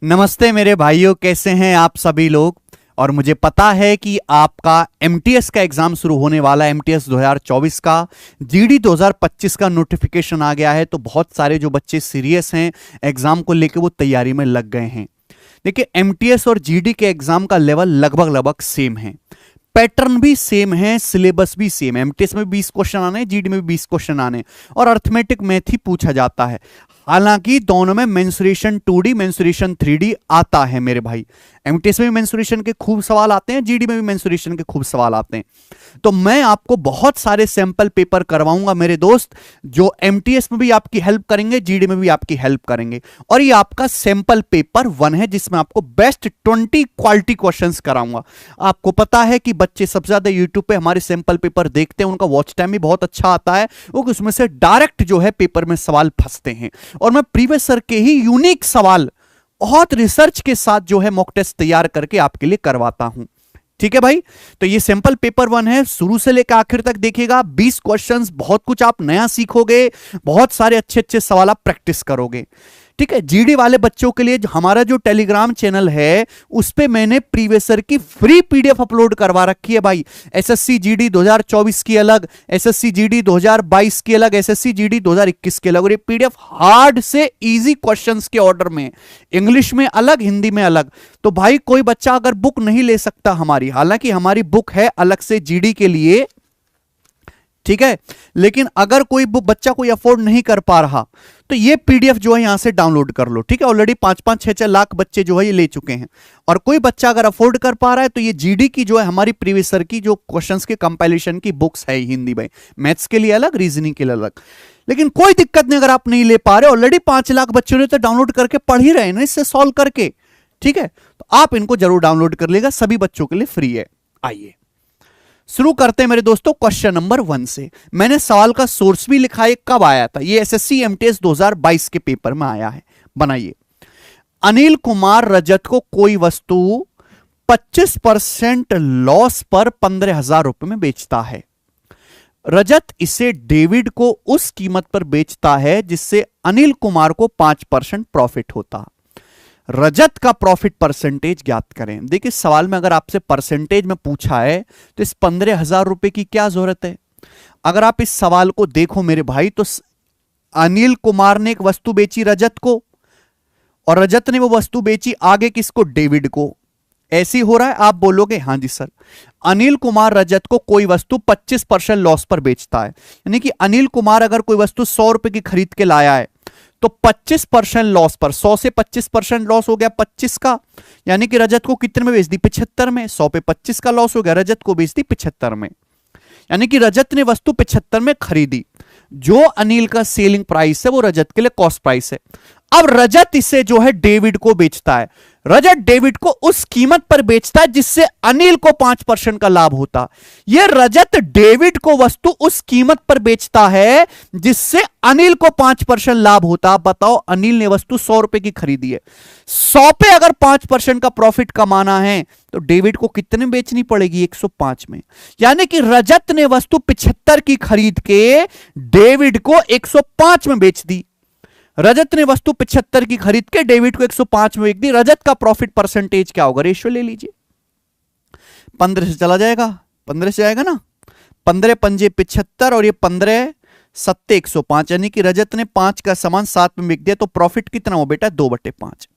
नमस्ते मेरे भाइयों, कैसे हैं आप सभी लोग। और मुझे पता है कि आपका एमटीएस का एग्जाम शुरू होने वाला है। एमटीएस 2024 का जीडी 2025 का नोटिफिकेशन आ गया है, तो बहुत सारे जो बच्चे सीरियस हैं एग्जाम को लेकर वो तैयारी में लग गए हैं। देखिए, एमटीएस और जीडी के एग्जाम का लेवल लगभग सेम है, पैटर्न भी सेम है, सिलेबस भी सेम है। एमटीएस में 20 क्वेश्चन आने हैं, जीडी में भी 20 क्वेश्चन आने हैं और अर्थमेटिक मैथ ही पूछा जाता है। हालांकि दोनों में मेंसुरेशन 2D मेंसुरेशन 3D आता है मेरे भाई। एमटीएस में भी मेंसुरेशन के खूब सवाल आते हैं, जीडी में भी मेंसुरेशन के खूब सवाल आते हैं। तो मैं आपको बहुत सारे सैंपल पेपर करवाऊंगा मेरे दोस्त, जो एमटीएस में भी आपकी हेल्प करेंगे, जीडी में भी आपकी हेल्प करेंगे। और ये आपका सैंपल पेपर 1 है, जिसमें आपको बेस्ट 20 क्वालिटी क्वेश्चंस कराऊंगा। आपको पता है कि बच्चे सबसे ज्यादा यूट्यूब पे हमारे सैंपल पेपर देखते हैं, उनका वॉच टाइम भी बहुत अच्छा आता है, वो उसमें से डायरेक्ट जो है पेपर में सवाल फंसते हैं। और मैं प्रीवियस ईयर के ही यूनिक सवाल बहुत रिसर्च के साथ जो है मॉक टेस्ट तैयार करके आपके लिए करवाता हूं। ठीक है भाई, तो ये सैंपल पेपर 1 है, शुरू से लेकर आखिर तक देखिएगा। 20 क्वेश्चंस, बहुत कुछ आप नया सीखोगे, बहुत सारे अच्छे अच्छे सवाल आप प्रैक्टिस करोगे। ठीक है, जीडी वाले बच्चों के लिए हमारा जो टेलीग्राम चैनल है उस पे मैंने प्रीवियस ईयर की फ्री पीडीएफ अपलोड करवा रखी है भाई। एसएससी जीडी 2024 की अलग, एसएससी जीडी 2022 की अलग, एसएससी जीडी 2021 की अलग। और ये पीडीएफ हार्ड से इजी क्वेश्चंस के ऑर्डर में, इंग्लिश में अलग, हिंदी में अलग। तो भाई कोई बच्चा अगर बुक नहीं ले सकता हमारी, हालांकि हमारी बुक है अलग से जीडी के लिए, ठीक है, लेकिन अगर कोई बच्चा कोई अफोर्ड नहीं कर पा रहा तो ये पीडीएफ जो है यहां से डाउनलोड कर लो। ठीक है, ऑलरेडी 5-5, 6-6 लाख बच्चे जो है ये ले चुके हैं। और कोई बच्चा अगर अफोर्ड कर पा रहा है तो ये जीडी की जो है हमारी प्रीवियस ईयर की जो क्वेश्चंस के कंपाइलेशन की बुक्स है हिंदी में, मैथ्स के लिए अलग, रीजनिंग के लिए अलग। लेकिन कोई दिक्कत नहीं, अगर आप नहीं ले पा रहे, ऑलरेडी 5 लाख बच्चों ने तो डाउनलोड करके पढ़ ही रहे हैं ना इससे सॉल्व करके। ठीक है, तो आप इनको जरूर डाउनलोड कर लेगा, सभी बच्चों के लिए फ्री है। आइए शुरू करते हैं मेरे दोस्तों क्वेश्चन नंबर 1 से। मैंने सवाल का सोर्स भी लिखा है, कब आया था, ये एसएससी एमटीएस 2022 के पेपर में आया है। बनाइए, अनिल कुमार रजत को कोई वस्तु 25% लॉस पर 15,000 रुपए में बेचता है। रजत इसे डेविड को उस कीमत पर बेचता है जिससे अनिल कुमार को 5% प्रॉफिट होता। रजत का प्रॉफिट परसेंटेज ज्ञात करें। देखिए, सवाल में अगर आपसे परसेंटेज में पूछा है तो इस 15,000 रुपए की क्या जरूरत है। अगर आप इस सवाल को देखो मेरे भाई, तो अनिल कुमार ने एक वस्तु बेची रजत को, और रजत ने वो वस्तु बेची आगे किसको, डेविड को। ऐसी हो रहा है, आप बोलोगे हां जी सर। अनिल कुमार रजत को कोई वस्तु 25% लॉस पर बेचता है, यानी कि अनिल कुमार अगर कोई वस्तु 100 रुपए की खरीद के लाया है तो 25% लॉस पर, 100 से 25% लॉस हो गया 25 का, यानी कि रजत को कितने में बेच दी, 75 में। 100 पे 25 का लॉस हो गया, रजत को बेच दी 75 में, यानी कि रजत ने वस्तु 75 में खरीदी। जो अनिल का सेलिंग प्राइस है वो रजत के लिए कॉस्ट प्राइस है। अब रजत इसे जो है डेविड को बेचता है। रजत डेविड को उस कीमत पर बेचता है जिससे अनिल को 5% का लाभ होता। यह रजत डेविड को वस्तु उस कीमत पर बेचता है जिससे अनिल को 5% लाभ होता। बताओ, अनिल ने वस्तु 100 रुपए की खरीदी है, 100 पे अगर 5% का प्रॉफिट कमाना है तो डेविड को कितने बेचनी पड़ेगी, 105 में। यानी कि रजत ने वस्तु 75 की खरीद के डेविड को 105 में बेच दी। रजत ने वस्तु 75 की खरीद के डेविड को 105 में बेच दी। रजत का प्रॉफिट परसेंटेज क्या होगा, रेशियो ले लीजिए। 15 से चला जाएगा, 15 से जाएगा ना, 15 पंजे 75 और ये 15 सत्ते 105, यानी कि रजत ने 5 का सामान 7 में बेच दिया। तो प्रॉफिट कितना हो बेटा, 2/5।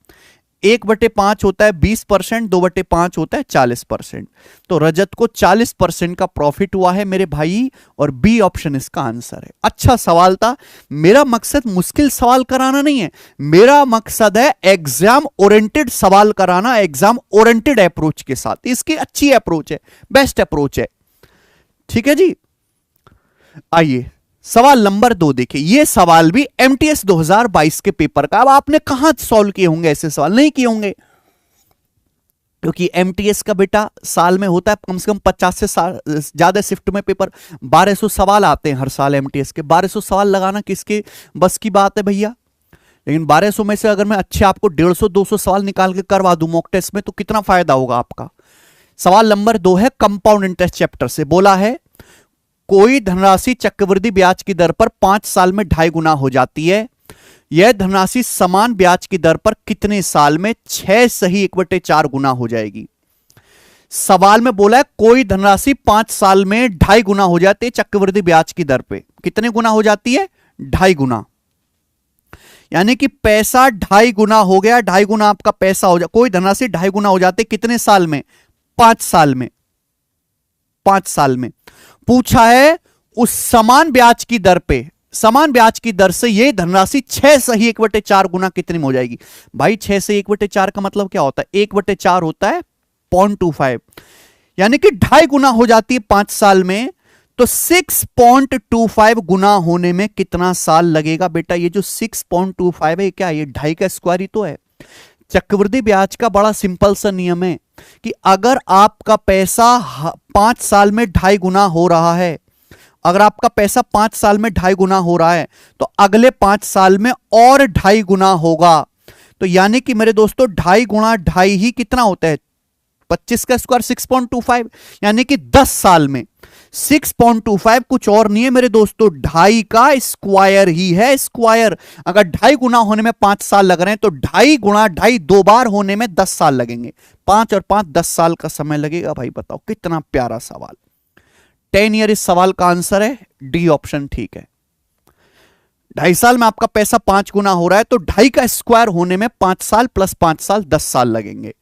1/5 होता है 20%, 2/5 होता है 40%। तो रजत को 40% का प्रॉफिट हुआ है मेरे भाई, और बी ऑप्शन इसका आंसर है। अच्छा सवाल था। मेरा मकसद मुश्किल सवाल कराना नहीं है, मेरा मकसद है एग्जाम ओरिएंटेड सवाल कराना, एग्जाम ओरिएंटेड अप्रोच के साथ। इसकी अच्छी अप्रोच है, बेस्ट अप्रोच है। ठीक है जी, आइए सवाल नंबर 2 देखिए। यह सवाल भी एमटीएस 2022 के पेपर का। अब आपने कहां सॉल्व किए होंगे ऐसे सवाल, नहीं किए होंगे, क्योंकि एमटीएस का बेटा साल में होता है कम से कम 50 से ज्यादा शिफ्ट में पेपर। 1200 सवाल आते हैं हर साल एमटीएस के। 1200 सवाल लगाना किसके बस की बात है भैया। लेकिन 1200 में से अगर मैं अच्छे आपको 150-200 सवाल निकाल के करवा दूं मॉक टेस्ट में, तो कितना फायदा होगा आपका। सवाल नंबर 2 है कंपाउंड इंटरेस्ट चैप्टर से। बोला है कोई धनराशि चक्रवृद्धि ब्याज की दर पर 5 साल में 2.5 गुना हो जाती है यह धनराशि समान ब्याज की दर पर कितने साल में 6 सही 1/4 गुना हो जाएगी? सवाल में बोला है कोई धनराशि 5 साल में 2.5 गुना हो जाती है चक्रवृद्धि ब्याज की दर पे। कितने गुना हो जाती है? 2.5 गुना। यानी कि पैसा 2.5 गुना हो गया, 2.5 गुना आपका पैसा हो जाए, कोई धनराशि 2.5 गुना हो जाते कितने साल में? 5 साल में। 5 साल में पूछा है उस समान ब्याज की दर पे, समान ब्याज की दर से यह धनराशि 6 सही 1/4 गुना कितनी में हो जाएगी? भाई 6 से 1/4 का मतलब क्या होता है? 1/4 होता है 0.25, यानी कि 2.5 गुना हो जाती है 5 साल में, तो 6.25 गुना होने में कितना साल लगेगा? बेटा ये जो 6.25 है क्या? ये 2.5 का स्क्वायर ही तो है। चक्रवृद्धि ब्याज का बड़ा सिंपल सा नियम है कि अगर आपका पैसा 5 साल में 2.5 गुना हो रहा है, अगर आपका पैसा 5 साल में 2.5 गुना हो रहा है, तो अगले 5 साल में और 2.5 गुना होगा। तो यानी कि मेरे दोस्तों 2.5 गुणा 2.5 ही कितना होता है? 25 का स्क्वायर 6.25, यानी कि 10 साल में 6.25 कुछ और नहीं है मेरे दोस्तों, 2.5 का स्क्वायर ही है, स्क्वायर। अगर 2.5 गुना होने में 5 साल लग रहे हैं तो 2.5 गुणा 2.5 दो बार होने में 10 साल लगेंगे। 5 और 5 10 साल का समय लगेगा। भाई बताओ कितना प्यारा सवाल। 10 ईयर इस सवाल का आंसर है डी ऑप्शन, ठीक है। 2.5 साल में आपका पैसा 5 गुना हो रहा है तो 2.5 का स्क्वायर होने में 5 साल प्लस 5 साल 10 साल लगेंगे।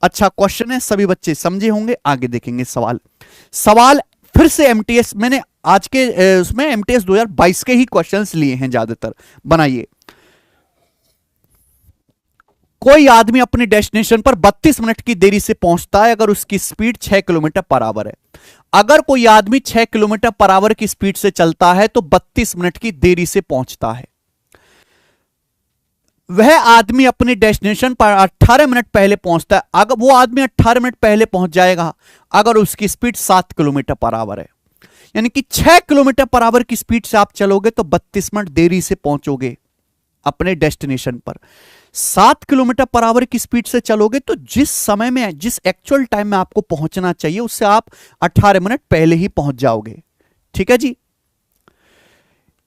अच्छा क्वेश्चन है, सभी बच्चे समझे होंगे। आगे देखेंगे सवाल। सवाल फिर से एमटीएस, मैंने आज के उसमें एमटीएस 2022 के ही क्वेश्चंस लिए हैं ज्यादातर। बनाइए। कोई आदमी अपने डेस्टिनेशन पर 32 मिनट की देरी से पहुंचता है अगर उसकी स्पीड 6 किलोमीटर पर आवर है। अगर कोई आदमी 6 किलोमीटर पर आवर की स्पीड से चलता है तो 32 मिनट की देरी से पहुंचता है। वह आदमी अपने डेस्टिनेशन पर 18 मिनट पहले पहुंचता है। अगर वो आदमी 18 मिनट पहले पहुंच जाएगा अगर उसकी स्पीड 7 किलोमीटर पर आवर है। यानी कि 6 किलोमीटर पर आवर की स्पीड से आप चलोगे तो 32 मिनट देरी से पहुंचोगे अपने डेस्टिनेशन पर। 7 किलोमीटर पर आवर की स्पीड से चलोगे तो जिस समय में, जिस एक्चुअल टाइम में आपको पहुंचना चाहिए उससे आप 18 मिनट पहले ही पहुंच जाओगे। ठीक है जी।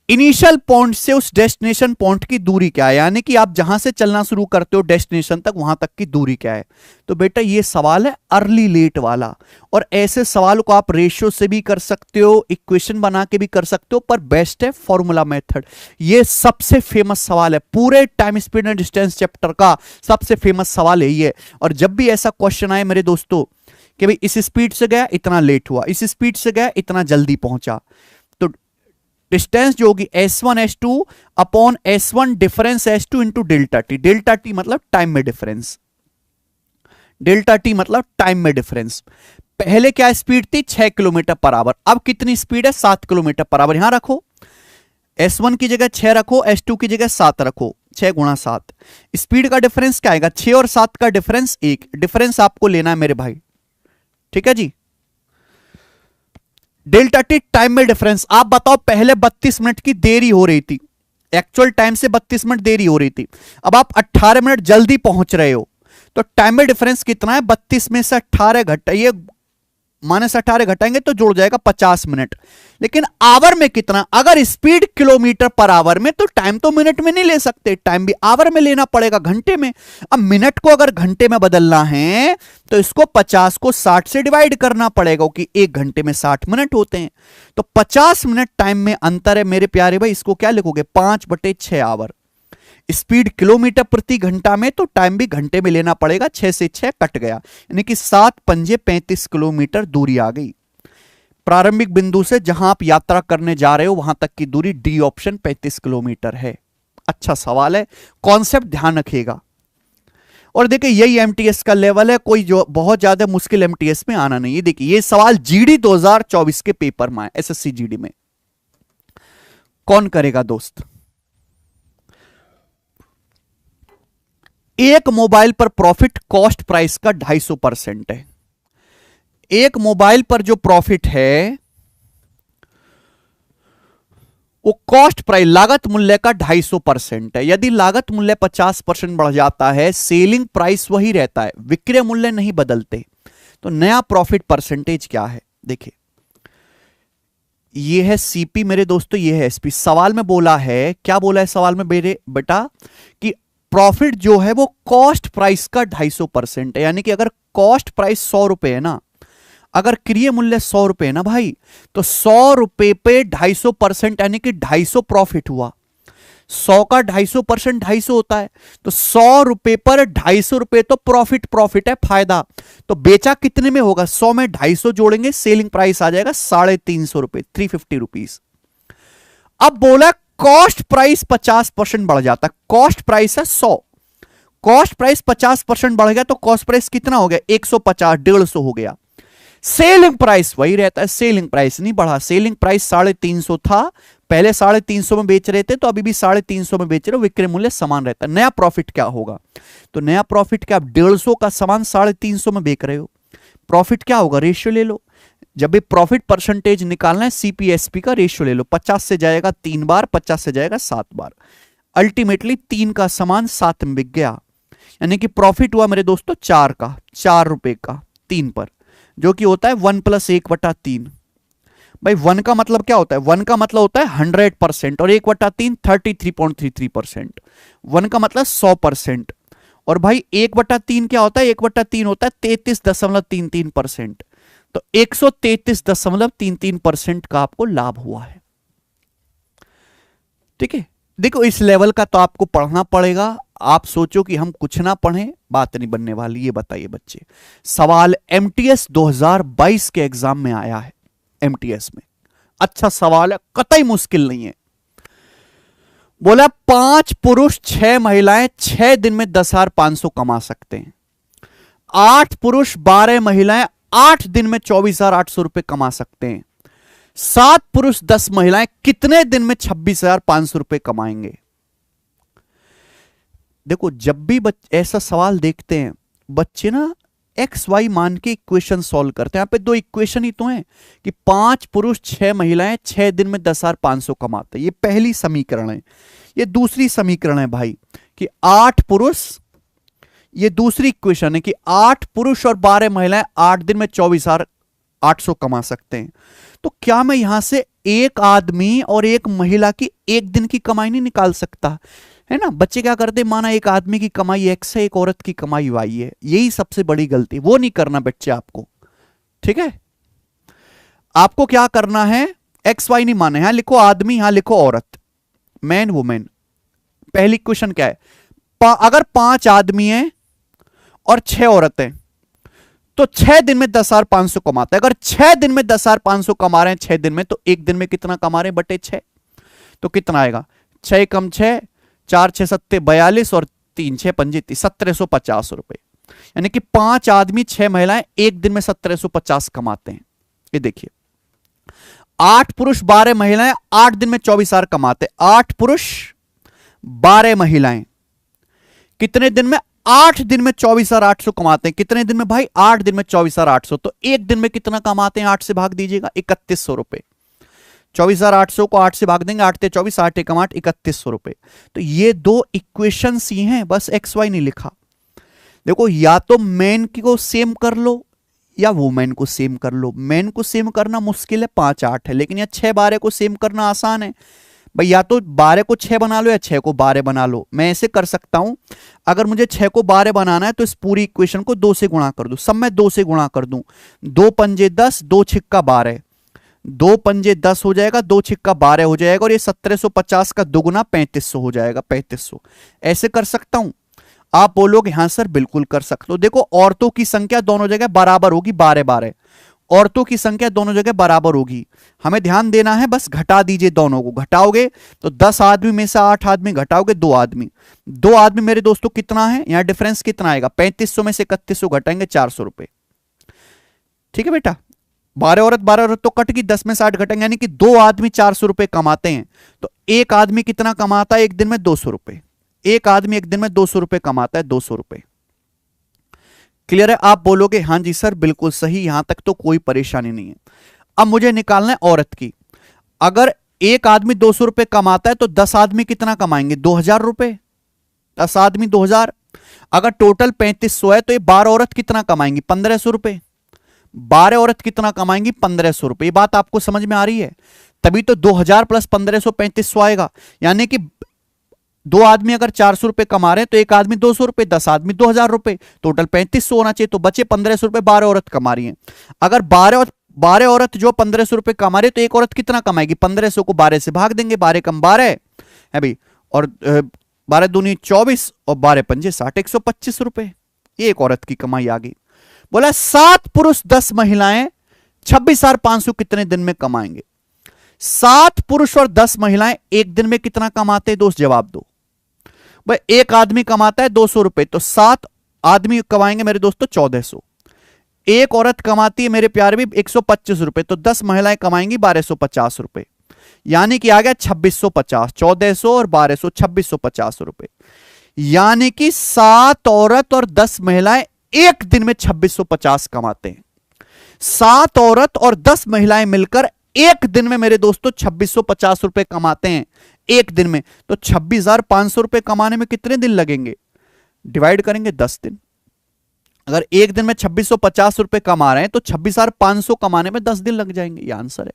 इनिशियल पॉइंट से उस डेस्टिनेशन पॉइंट की दूरी क्या है? यानी कि आप जहां से चलना शुरू करते हो डेस्टिनेशन तक, वहां तक की दूरी क्या है? तो बेटा ये सवाल है अर्ली लेट वाला। और ऐसे सवाल को आप रेशियो से भी कर सकते हो, इक्वेशन बना के भी कर सकते हो, पर बेस्ट है फॉर्मूला मेथड। ये सबसे फेमस सवाल है पूरे time speed and distance chapter का, सबसे फेमस सवाल है ये। और जब भी ऐसा क्वेश्चन आए मेरे दोस्तों कि भाई इस स्पीड से गया इतना लेट हुआ, इस स्पीड से गया इतना जल्दी पहुंचा, तो डिस्टेंस जो होगी S1 S2 upon S1 difference S2 into delta T. Delta T मतलब टाइम में डिफरेंस, डेल्टा टी मतलब टाइम में डिफरेंस। पहले क्या स्पीड थी? 6 किलोमीटर पर आवर। अब कितनी स्पीड है? 7 किलोमीटर पर आवर। यहां रखो, S1 की जगह 6 रखो, S2 की जगह 7 रखो, 6 गुणा 7। स्पीड का डिफरेंस क्या आएगा? 6 और 7 का डिफरेंस 1। डिफरेंस आपको लेना है मेरे भाई, ठीक है जी। डेल्टा टी टाइम में डिफरेंस। आप बताओ पहले 32 मिनट की देरी हो रही थी, एक्चुअल टाइम से 32 मिनट देरी हो रही थी, अब आप 18 मिनट जल्दी पहुंच रहे हो, तो टाइम में डिफरेंस कितना है? 32 में से 18 घटाइए, -18 घटाएंगे तो जुड़ जाएगा 50 मिनट। लेकिन आवर में कितना? अगर स्पीड किलोमीटर पर आवर में तो टाइम तो मिनट में नहीं ले सकते, टाइम भी आवर में लेना पड़ेगा, घंटे में। अब मिनट को अगर घंटे में बदलना है तो इसको 50 को 60 से डिवाइड करना पड़ेगा कि 1 घंटे में 60 मिनट होते हैं। तो 50 मिनट टाइम में अंतर है मेरे प्यारे भाई। इसको क्या लिखोगे? 5/6 आवर। स्पीड किलोमीटर प्रति घंटा में तो टाइम भी घंटे में लेना पड़ेगा, 6 से 6 कट गया, यानी कि 7 पंजे 35 किलोमीटर दूरी आ गई। प्रारंभिक बिंदु से जहां आप यात्रा करने जा रहे हो वहां तक की दूरी डी ऑप्शन 35 किलोमीटर है। अच्छा सवाल है, कॉन्सेप्ट ध्यान रखिएगा। और देखिए यही एमटीएस का लेवल है, कोई जो बहुत ज्यादा मुश्किल एमटीएस में आना नहीं है। देखिए ये सवाल जीडी 2024 के पेपर में है, एसएससी जीडी में। कौन करेगा दोस्त? एक मोबाइल पर प्रॉफिट कॉस्ट प्राइस का 250% है। एक मोबाइल पर जो प्रॉफिट है वो कॉस्ट प्राइस लागत मूल्य का 250% है। यदि लागत मूल्य 50% बढ़ जाता है, सेलिंग प्राइस वही रहता है, विक्रय मूल्य नहीं बदलते, तो नया प्रॉफिट परसेंटेज क्या है? देखिए ये है सीपी मेरे दोस्तों, ये है एसपी। सवाल में बोला है, क्या बोला है सवाल में मेरे बेटा, कि प्रॉफिट जो है वो कॉस्ट प्राइस का 250% है। यानी कि अगर कॉस्ट प्राइस 100 रुपए है ना, अगर क्रिय मूल्य 100 रुपए है ना भाई, तो 100 रुपए पे 250% यानी कि 250 प्रॉफिट हुआ। 100 का 250% 250 होता है, तो 100 रुपए पर 250 रुपए तो प्रॉफिट है, फायदा। तो बेचा कितने में होगा, 100 में 250 जोड़ेंगे, सेलिंग प्राइस आ जाएगा 350 रुपए, 350 रुपीज। अब बोला कॉस्ट प्राइस 50% बढ़ जाता है। कॉस्ट प्राइस है 100, कॉस्ट प्राइस 50% बढ़ गया तो कॉस्ट प्राइस कितना हो गया, 150, 150 हो गया। सेलिंग प्राइस वही रहता है, सेलिंग प्राइस नहीं बढ़ा। सेलिंग प्राइस 350 था, पहले 350 में बेच रहे थे, तो अभी भी 350 में बेच रहे हो, विक्रय मूल्य समान रहता है। नया प्रॉफिट क्या होगा, तो नया प्रॉफिट क्या, 150 का सामान 350 में बेच रहे हो, प्रॉफिट क्या होगा, रेशियो ले लो। जब भी प्रॉफिट परसेंटेज निकालना है, सीपीएसपी का रेशियो ले लो। 50 से जाएगा 3 बार, 50 से जाएगा 7 बार, अल्टीमेटली 3 का सामान 7 में बिक गया। यानी कि प्रॉफिट हुआ मेरे दोस्तों 4 का, 4 रुपए का 3 पर, जो कि होता है 1 + 1/3। भाई 1 का मतलब क्या होता है, 1 का मतलब होता है 100% और 1/3 33.33%। 1 का मतलब 100%। और भाई 1/3 क्या होता है, 1/3 होता है 33.33%। तो 133.33% का आपको लाभ हुआ है। ठीक है, देखो इस लेवल का तो आपको पढ़ना पड़ेगा। आप सोचो कि हम कुछ ना पढ़ें, बात नहीं बनने वाली। ये बताइए बच्चे, सवाल एमटीएस 2022 के एग्जाम में आया है, एमटीएस में अच्छा सवाल है, कतई मुश्किल नहीं है। बोला 5 पुरुष 6 महिलाएं 6 दिन में 10,500 कमा सकते हैं। 8 पुरुष 12 महिलाएं 8 दिन में 24,800 रुपए कमा सकते हैं। 7 पुरुष 10 महिलाएं कितने दिन में 26,500 रुपए कमाएंगे। देखो जब भी ऐसा सवाल देखते हैं बच्चे ना, एक्स वाई मान के इक्वेशन सॉल्व करते हैं। यहां पे 2 इक्वेशन ही तो हैं कि 5 पुरुष 6 महिलाएं 6 दिन में 10,500 कमाते हैं, ये पहली समीकरण है। ये दूसरी समीकरण है भाई कि 8 पुरुष, ये दूसरी इक्वेशन है कि 8 पुरुष और 12 महिलाएं 8 दिन में 24,800 कमा सकते हैं। तो क्या मैं यहां से एक आदमी और एक महिला की एक दिन की कमाई नहीं निकाल सकता, है ना। बच्चे क्या करते, माना एक आदमी की कमाई एक्स है, एक औरत की कमाई वाई है, यही सबसे बड़ी गलती, वो नहीं करना बच्चे आपको। ठीक है, आपको क्या करना है, एक्स वाई नहीं माना, यहां लिखो आदमी, यहां लिखो औरत, मैन वुमेन। पहली क्वेश्चन क्या है, अगर 5 आदमी हैं और 6 औरतें, तो 6 दिन में 10,500 कमाते हैं। अगर 6 दिन में 10,500 कमा रहे हैं 6 दिन में, तो एक दिन में कितना कमा रहे हैं बटे 6, तो कितना आएगा, 6 कम 6, 4 6 7 42 और 3 6 5 1750 रुपए। यानी कि 5 आदमी 6 महिलाएं एक दिन में 1750 कमाते हैं। ये देखिए, 8 पुरुष 12 महिलाएं 8 दिन में 24,000 कमाते। 8 पुरुष 12 महिलाएं कितने दिन में, 8 दिन में 24,800 कमाते हैं। कितने दिन में भाई, 8 दिन में 24,800। तो एक दिन में कितना कमाते हैं, 8 से भाग दीजिएगा, 3100 रुपए। 24,800 को 8 से भाग देंगे, 8 × 24, 8 × 8, 3100 रुपए। तो ये 2 इक्वेशंस ही हैं, बस एक्स वाई नहीं लिखा। देखो या तो मैन को सेम कर लो या वुमेन को सेम कर लो। मैन को सेम करना मुश्किल है, 5 8 है, लेकिन या 6 12 को सेम करना आसान है भाई। या तो 12 को 6 बना लो या 6 को 12 बना लो। मैं ऐसे कर सकता हूं, अगर मुझे 6 को 12 बनाना है तो इस पूरी इक्वेशन को 2 से गुणा कर दूं, सब मैं 2 से गुणा कर दूं। 2 पंजे 10, 2 छिक्का 12, 2 पंजे 10 हो जाएगा, 2 छिक्का 12 हो जाएगा, और ये 1750 का दुगुना 3500 हो जाएगा, 3500। ऐसे कर सकता हूं। आप बोलोगे हाँ सर बिल्कुल कर सकते हो। देखो औरतों की संख्या दोनों जगह बराबर होगी, 12 12, औरतों की संख्या दोनों जगह बराबर होगी। हमें ध्यान देना है, बस घटा दीजिए, दोनों को घटाओगे तो 10 आदमी में से 8 आदमी घटाओगे, 2 आदमी। 2 आदमी मेरे दोस्तों कितना है, यहां डिफरेंस कितना आएगा, 3500 में से 3100 घटाएंगे, 400 रुपए। ठीक है बेटा, 12 औरत 12 औरत तो कट गई, 10 में 60 घटेंगे, यानी कि 2 आदमी 400 रुपए कमाते हैं। तो एक आदमी कितना कमाता है एक दिन में, 200 रुपए। एक आदमी एक दिन में 200 रुपए कमाता है, 200 रुपए। क्लियर है। आप बोलोगे हाँ जी सर बिल्कुल सही, यहां तक तो कोई परेशानी नहीं है। अब मुझे निकालना है औरत की। अगर एक आदमी 200 रुपए कमाता है तो 10 आदमी कितना कमाएंगे, 2000 रुपए। 10 आदमी 2000। अगर टोटल 3500 है तो ये 12 औरत कितना कमाएंगी, 1500 रुपए। 12 औरत कितना कमाएंगी? 1500 रुपए। बात आपको समझ में आ रही है? तभी तो 2000 प्लस 1500 3500 आएगा। यानी कि दो आदमी अगर 400 रुपए कमा रहे हैं तो एक आदमी 200 रुपए, 10 आदमी 2000 रुपए, टोटल 3500 होना चाहिए। तो बचे 1500 रुपए, 12 औरत कमा रही हैं। अगर 12 औरत जो 1500 रुपए कमा रहे तो एक औरत कितना कमाएगी? 1500 को 12 से भाग देंगे, 12 कम 12 है भाई, और 12 दूनी 24 और 12 पंजे 60, 125 रुपए एक औरत की कमाई आ गई। बोला 7 पुरुष 10 महिलाएं 26,500 कितने दिन में कमाएंगे? 7 पुरुष और 10 महिलाएं एक दिन में कितना कमाते हैं? दोस्त जवाब दो भाई। एक आदमी कमाता है 200 रुपए, तो 7 आदमी कमाएंगे मेरे दोस्तों 1400। एक औरत कमाती है मेरे प्यारे भी 125 रुपए, तो 10 महिलाएं कमाएंगी 1250 रुपए, यानी कि आ गया 2650। 1400 और 1200, 2650 रुपए। यानी कि 7 औरत और 10 महिलाएं एक दिन में 2650 कमाते हैं। 7 औरत और 10 महिलाएं मिलकर एक दिन में मेरे दोस्तों 2650 रुपए कमाते हैं एक दिन में। तो 26,500 रुपए कमाने में कितने दिन लगेंगे? डिवाइड करेंगे 10 दिन। अगर एक दिन में 2650 रुपए कमा रहे हैं तो 26,500 कमाने में 10 दिन लग जाएंगे। ये आंसर है।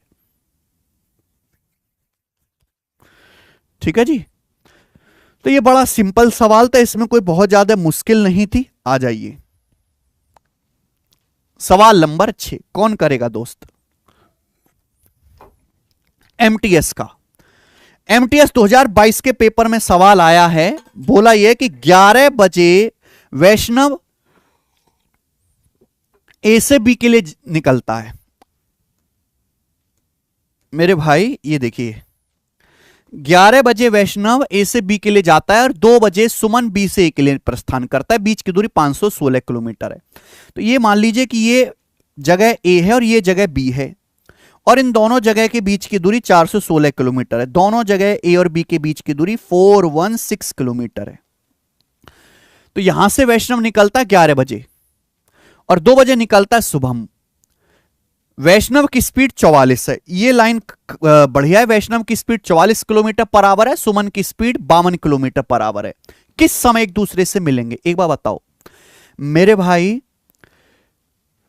ठीक है जी। तो ये बड़ा सिंपल सवाल था, इसमें कोई बहुत ज्यादा मुश्किल नहीं थी। आ जाइए सवाल नंबर 6। कौन करेगा दोस्त? एमटीएस का। एमटीएस 2022 के पेपर में सवाल आया है, बोला यह कि 11 बजे वैष्णव ए से बी के लिए निकलता है। मेरे भाई ये देखिए, 11 बजे वैष्णव ए से बी के लिए जाता है और 2 बजे सुमन बी से ए के लिए प्रस्थान करता है। बीच की दूरी 516 किलोमीटर है। तो ये मान लीजिए कि ये जगह ए है और ये जगह बी है, और इन दोनों जगह के बीच की दूरी 416 किलोमीटर है। दोनों जगह ए और बी के बीच की दूरी 416 किलोमीटर है। तो यहां से वैष्णव निकलता है 11 बजे और 2 बजे निकलता है शुभम। वैष्णव की स्पीड 44 है। ये लाइन बढ़िया है। वैष्णव की स्पीड 44 किलोमीटर पर आवर है, सुमन की स्पीड 52 किलोमीटर पर आवर है। किस समय एक दूसरे से मिलेंगे? एक बार बताओ मेरे भाई।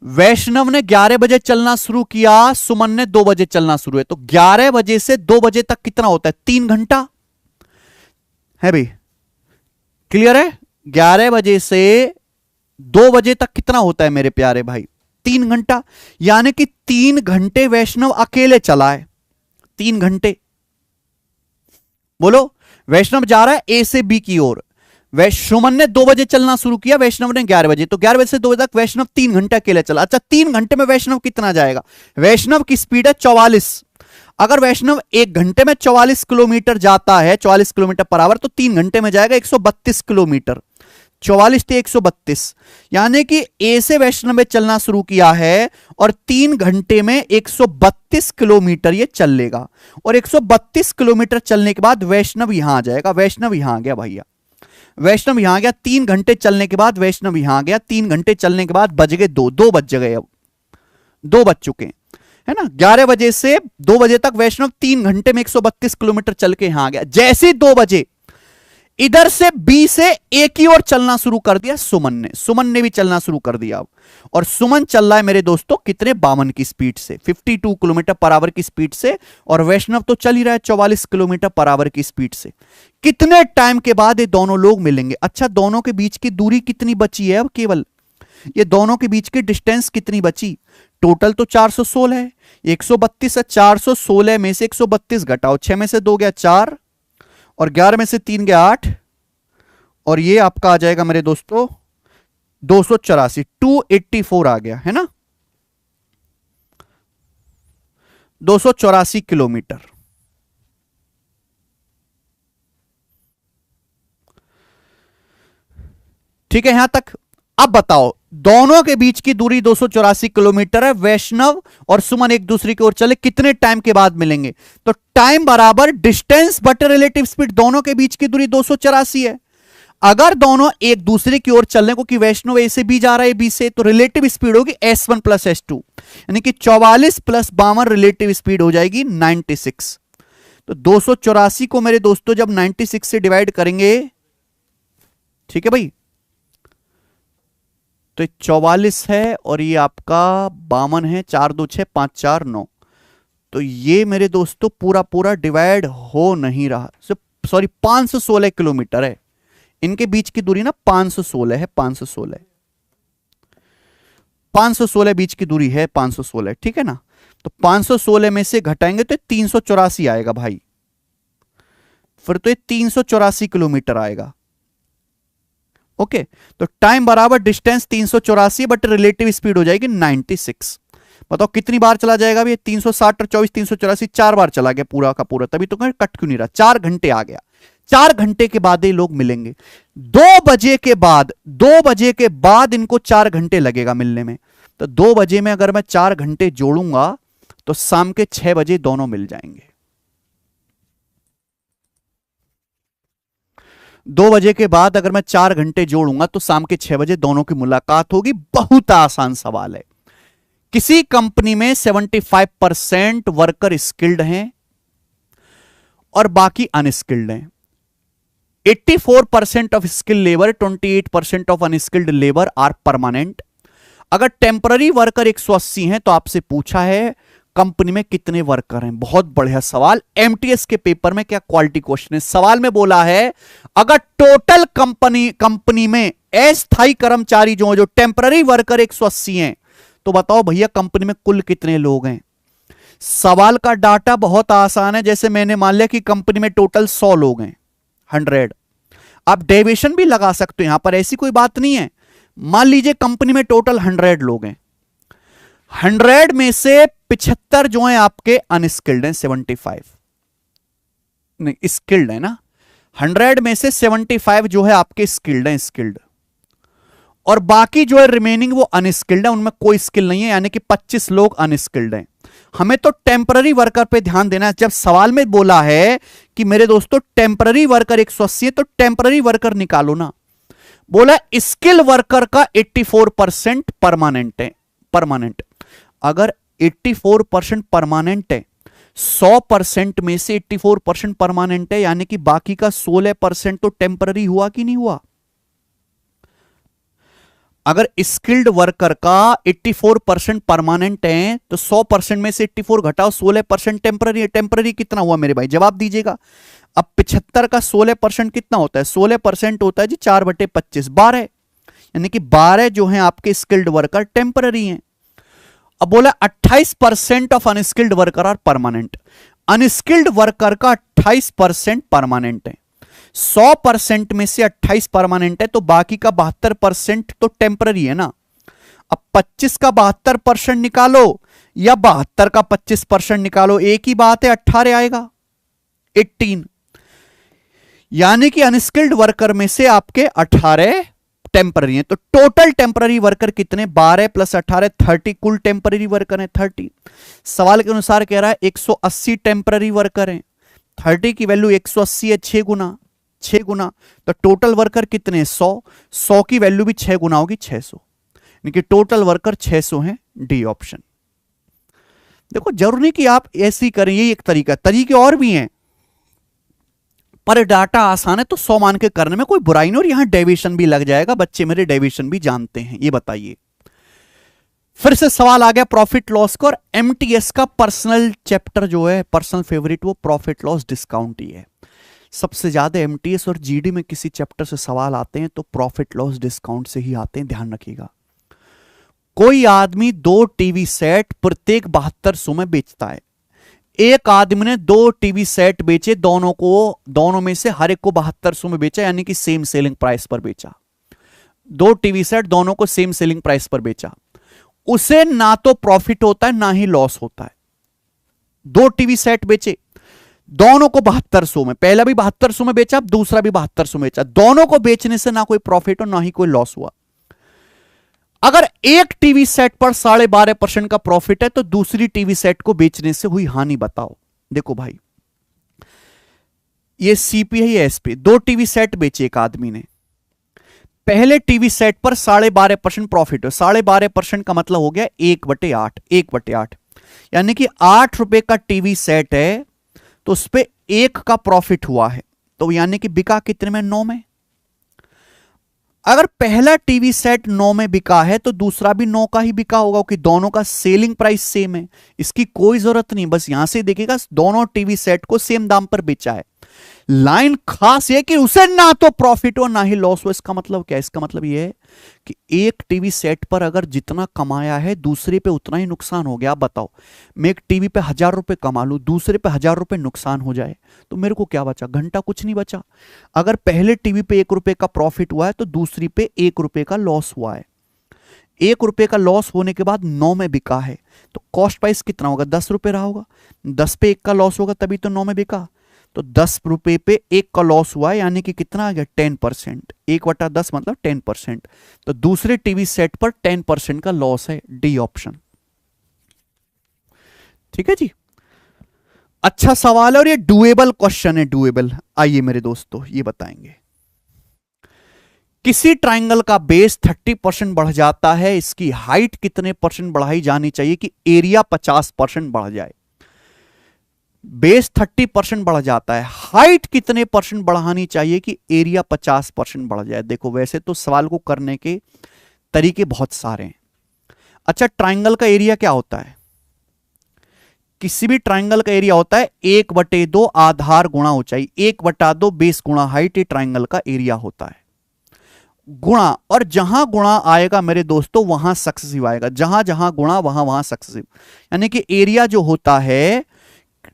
वैष्णव ने 11 बजे चलना शुरू किया, सुमन ने 2 बजे चलना शुरू है, तो 11 बजे से 2 बजे तक कितना होता है? 3 घंटा है भाई। क्लियर है? 11 बजे से 2 बजे तक कितना होता है मेरे प्यारे भाई? 3 घंटा। यानी कि 3 घंटे वैष्णव अकेले चला है। 3 घंटे। बोलो, वैष्णव जा रहा है ए से बी की ओर। सुमन ने 2 बजे चलना शुरू किया, वैष्णव ने 11 बजे, तो 11 बजे से 2 बजे तक वैष्णव 3 घंटे अकेले चला। अच्छा, 3 घंटे में वैष्णव कितना जाएगा? वैष्णव की स्पीड है 44। अगर वैष्णव 1 घंटे में 44 किलोमीटर जाता है, 44 किलोमीटर पर आवर, तो 3 घंटे में जाएगा 132 किलोमीटर। 44 से 132, यानी कि ए से वैष्णव में चलना शुरू किया है और 3 घंटे में 132 किलोमीटर ये चल लेगा। और 132 किलोमीटर चलने के बाद वैष्णव यहां आ जाएगा। वैष्णव यहां आ गया भैया, वैष्णव यहां आ गया। 3 घंटे चलने के बाद वैष्णव यहां आ गया। 3 घंटे चलने के बाद बज गए 2 बज गए। अब 2 बज चुके हैं, है ना। 11 बजे से 2 बजे तक वैष्णव 3 घंटे में 132 किलोमीटर चल के यहां आ गया। जैसे 2 बजे इधर से बी से ए की ओर चलना शुरू कर दिया सुमन ने भी चलना शुरू कर दिया अब। और सुमन चल रहा है मेरे दोस्तों कितने? 52 की स्पीड से, 52 किलोमीटर पर आवर की स्पीड से। और वैष्णव तो चल ही रहा है 44 किलोमीटर पर आवर की स्पीड से। कितने टाइम के बाद ये दोनों लोग मिलेंगे? अच्छा, दोनों के बीच की दूरी कितनी बची है? अब केवल ये दोनों के बीच की डिस्टेंस कितनी बची? टोटल तो 416 है, 132 है। 416 में से 132 घटाओ, 6 में से 2 गया 4 और 11 में से 3 गया 8, और ये आपका आ जाएगा मेरे दोस्तों 284, 284 आ गया, है ना। 284 किलोमीटर। ठीक है यहां तक। अब बताओ, दोनों के बीच की दूरी 284 किलोमीटर है। वैष्णव और सुमन एक दूसरे की ओर चले, कितने टाइम के बाद मिलेंगे? तो टाइम बराबर डिस्टेंस बटे रिलेटिव स्पीड। दोनों के बीच की दूरी 284 है। अगर दोनों एक दूसरे की ओर चलने को, कि वैष्णव ए से बी जा रहा है बी से, तो रिलेटिव स्पीड होगी S1 प्लस S2, यानी कि 44 प्लस 52 रिलेटिव स्पीड हो जाएगी 96। तो 284 को मेरे दोस्तों जब 96 से डिवाइड करेंगे, ठीक है भाई, तो 44 है और ये आपका 52 है, 4 2 6 5 4 9। तो ये मेरे दोस्तों पूरा पूरा डिवाइड हो नहीं रहा, सॉरी 516 किलोमीटर है इनके बीच की दूरी ना, 516 है, 516 बीच की दूरी है, 516, ठीक है ना। तो 516 में से घटाएंगे तो 384 आएगा भाई, फिर तो ये 384 किलोमीटर आएगा। ओके, तो टाइम बराबर डिस्टेंस 384 बट रिलेटिव स्पीड हो जाएगी 96। बताओ कितनी बार चला जाएगा अभी? 360 और 24 384, 4 बार चला गया पूरा का पूरा, तभी तो कट क्यों नहीं रहा। 4 घंटे आ गया, 4 घंटे के बाद ये लोग मिलेंगे। 2 बजे के बाद इनको 4 घंटे लगेगा मिलने में। तो 2 बजे में अगर मैं 4 घंटे जोड़ूंगा तो शाम के 6 बजे दोनों मिल जाएंगे। 2 बजे के बाद अगर मैं 4 घंटे जोड़ूंगा तो शाम के 6 बजे दोनों की मुलाकात होगी। बहुत आसान सवाल है। किसी कंपनी में 75% वर्कर स्किल्ड हैं और बाकी अनस्किल्ड हैं। 84% of skill labour, 28% of unskilled labour are permanent. अगर टेम्पररी वर्कर 180 हैं तो आपसे पूछा है कंपनी में कितने वर्कर हैं। बहुत बढ़िया सवाल, एमटीएस के पेपर में क्या क्वालिटी क्वेश्चन है। सवाल में बोला है अगर टोटल कंपनी में अस्थायी कर्मचारी जो टेम्पररी वर्कर 180 हैं तो बताओ भैया कंपनी में कुल कितने लोग हैं। सवाल का डाटा बहुत आसान है। जैसे मैंने मान लिया कि कंपनी में टोटल 100 लोग हैं, 100, आप डेविएशन भी लगा सकते हो, यहां पर ऐसी कोई बात नहीं है। मान लीजिए कंपनी में टोटल 100 लोग हैं, 100 में से 75 जो हैं आपके अनस्किल्ड हैं, 75 नहीं स्किल्ड है ना, 100 में से 75 जो है आपके स्किल्ड हैं, स्किल्ड, और बाकी जो है रिमेनिंग वो अनस्किल्ड है, उनमें कोई स्किल नहीं है, यानी कि 25 लोग अनस्किल्ड हैं। हमें तो टेम्पररी वर्कर पे ध्यान देना है। जब सवाल में बोला है कि मेरे दोस्तों टेम्पररी वर्कर 180 है तो टेम्पररी वर्कर निकालो ना। बोला स्किल वर्कर का 84% परमानेंट है, परमानेंट। अगर 84% परमानेंट है, 100% में से 84% परमानेंट है, यानी कि बाकी का 16% तो टेम्पररी हुआ कि नहीं हुआ। अगर स्किल्ड वर्कर का 84% परमानेंट है तो 100% में से 84 घटाओ, 16% टेम्पररी है। टेम्पररी कितना हुआ मेरे भाई, जवाब दीजिएगा। अब 75 का 16% कितना होता है? 16% होता है जी 4/25, 12, यानी कि 12 जो हैं आपके स्किल्ड वर्कर टेम्पररी हैं। अब बोला 28% of unskilled worker are permanent. Unskilled worker का 28% परमानेंट है, 100% में से 28 परमानेंट है, तो बाकी का 72% तो टेम्पररी है ना। अब 25 का 72% निकालो या 72 का 25% निकालो, एक ही बात है, 18 आएगा, 18। यानी कि अनस्किल्ड वर्कर में से आपके 18 टेम्पररी हैं। तो टोटल टेम्पररी वर्कर कितने? 12 + 18 30, कुल टेम्पररी वर्कर हैं 30। सवाल के अनुसार कह रहा है 180 टेम्पररी वर्कर हैं, 30 की वैल्यू 180 है, 6 गुना, तो टोटल वर्कर कितने? 100 की वैल्यू भी 6 गुना होगी, 600, यानी कि टोटल वर्कर 600 हैं। D option. देखो जरूरी नहीं कि आप ऐसे ही करें, ये एक तरीके और भी हैं, पर डाटा आसान है तो 100 मान के करने में कोई बुराई नहीं। और यहां डेविएशन भी लग जाएगा, बच्चे मेरे डेविएशन भी जानते हैं। ये बताइए, फिर से सवाल आ गया प्रॉफिट लॉस का, और एमटीएस का पर्सनल चैप्टर जो है, पर्सनल फेवरेट, वो प्रॉफिट लॉस डिस्काउंट ही है। सबसे ज्यादा एमटीएस और जीडी में किसी चैप्टर से सवाल आते हैं तो प्रॉफिट लॉस डिस्काउंट से ही आते हैं, ध्यान रखिएगा। कोई आदमी 2 टीवी सेट प्रत्येक 7200 में बेचता है। एक आदमी ने 2 टीवी सेट बेचे, दोनों में से हर एक को 7200 में बेचा, यानी कि सेम सेलिंग प्राइस पर बेचा। 2 टीवी सेट दोनों को सेम सेलिंग प्राइस पर बेचा, उसे ना तो प्रॉफिट होता है ना ही लॉस होता है। 2 टीवी सेट बेचे, दोनों को 7200 में, पहला भी 7200 में बेचा, दूसरा भी 7200 में बेचा, दोनों को बेचने से ना कोई प्रॉफिट और ना ही कोई लॉस हुआ। अगर एक टीवी सेट पर 12.5% का प्रॉफिट है तो दूसरी टीवी सेट को बेचने से हुई हानि बताओ। देखो भाई, ये सीपी है, ये एसपी, 2 टीवी सेट बेचे एक आदमी ने। पहले टीवी सेट पर 12.5% प्रॉफिट है, 12.5% का मतलब हो गया 1/8, 1/8, यानी कि 8 रुपए का टीवी सेट है तो उस पर 1 का प्रॉफिट हुआ है, तो यानी कि बिका कितने में? 9 में। अगर पहला टीवी सेट 9 में बिका है तो दूसरा भी 9 का ही बिका होगा, कि दोनों का सेलिंग प्राइस सेम है। इसकी कोई जरूरत नहीं, बस यहां से देखिएगा दोनों टीवी सेट को सेम दाम पर बेचा है। लाइन खास है कि उसे ना तो प्रॉफिट हो ना ही लॉस हो। इसका मतलब क्या है? इसका मतलब यह है कि एक टीवी सेट पर अगर जितना कमाया है दूसरे पे उतना ही नुकसान हो गया। आप बताओ, मैं एक टीवी पे 1000 रुपए कमा लूं, दूसरे पे 1000 रुपए नुकसान हो जाए तो मेरे को क्या बचा? घंटा कुछ नहीं बचा। अगर पहले टीवी पे 1 रुपए का प्रॉफिट हुआ है तो दूसरी पे 1 रुपए का लॉस हुआ है। 1 रुपए का लॉस होने के बाद 9 में बिका है तो कॉस्ट प्राइस कितना होगा? 10 रुपए रहा होगा। 10 पे 1 का लॉस होगा तभी तो 9 में बिका। तो 10 रुपए पे 1 का लॉस हुआ, यानी कि कितना आ गया? 10%। 1/10 मतलब 10%। तो दूसरे टीवी सेट पर 10% का लॉस है। D option. ठीक है जी, अच्छा सवाल है और ये डुएबल क्वेश्चन है, डुएबल। आइए मेरे दोस्तों ये बताएंगे। किसी ट्राइंगल का बेस 30% बढ़ जाता है, इसकी हाइट कितने परसेंट बढ़ाई जानी चाहिए कि एरिया 50% बढ़ जाए? बेस 30% बढ़ जाता है, हाइट कितने परसेंट बढ़ानी चाहिए कि एरिया 50% बढ़ जाए? देखो वैसे तो सवाल को करने के तरीके बहुत सारे हैं। अच्छा, ट्राइंगल का एरिया क्या होता है? किसी भी ट्राइंगल का एरिया होता है 1/2 आधार गुणा ऊंचाई, 1/2 बेस गुणा हाइट, ये ट्राइंगल का एरिया होता है। गुणा, और जहां गुणा आएगा मेरे दोस्तों वहां सक्सेसिव आएगा। जहां जहां गुणा वहां वहां सक्सेसिव, यानी कि एरिया जो होता है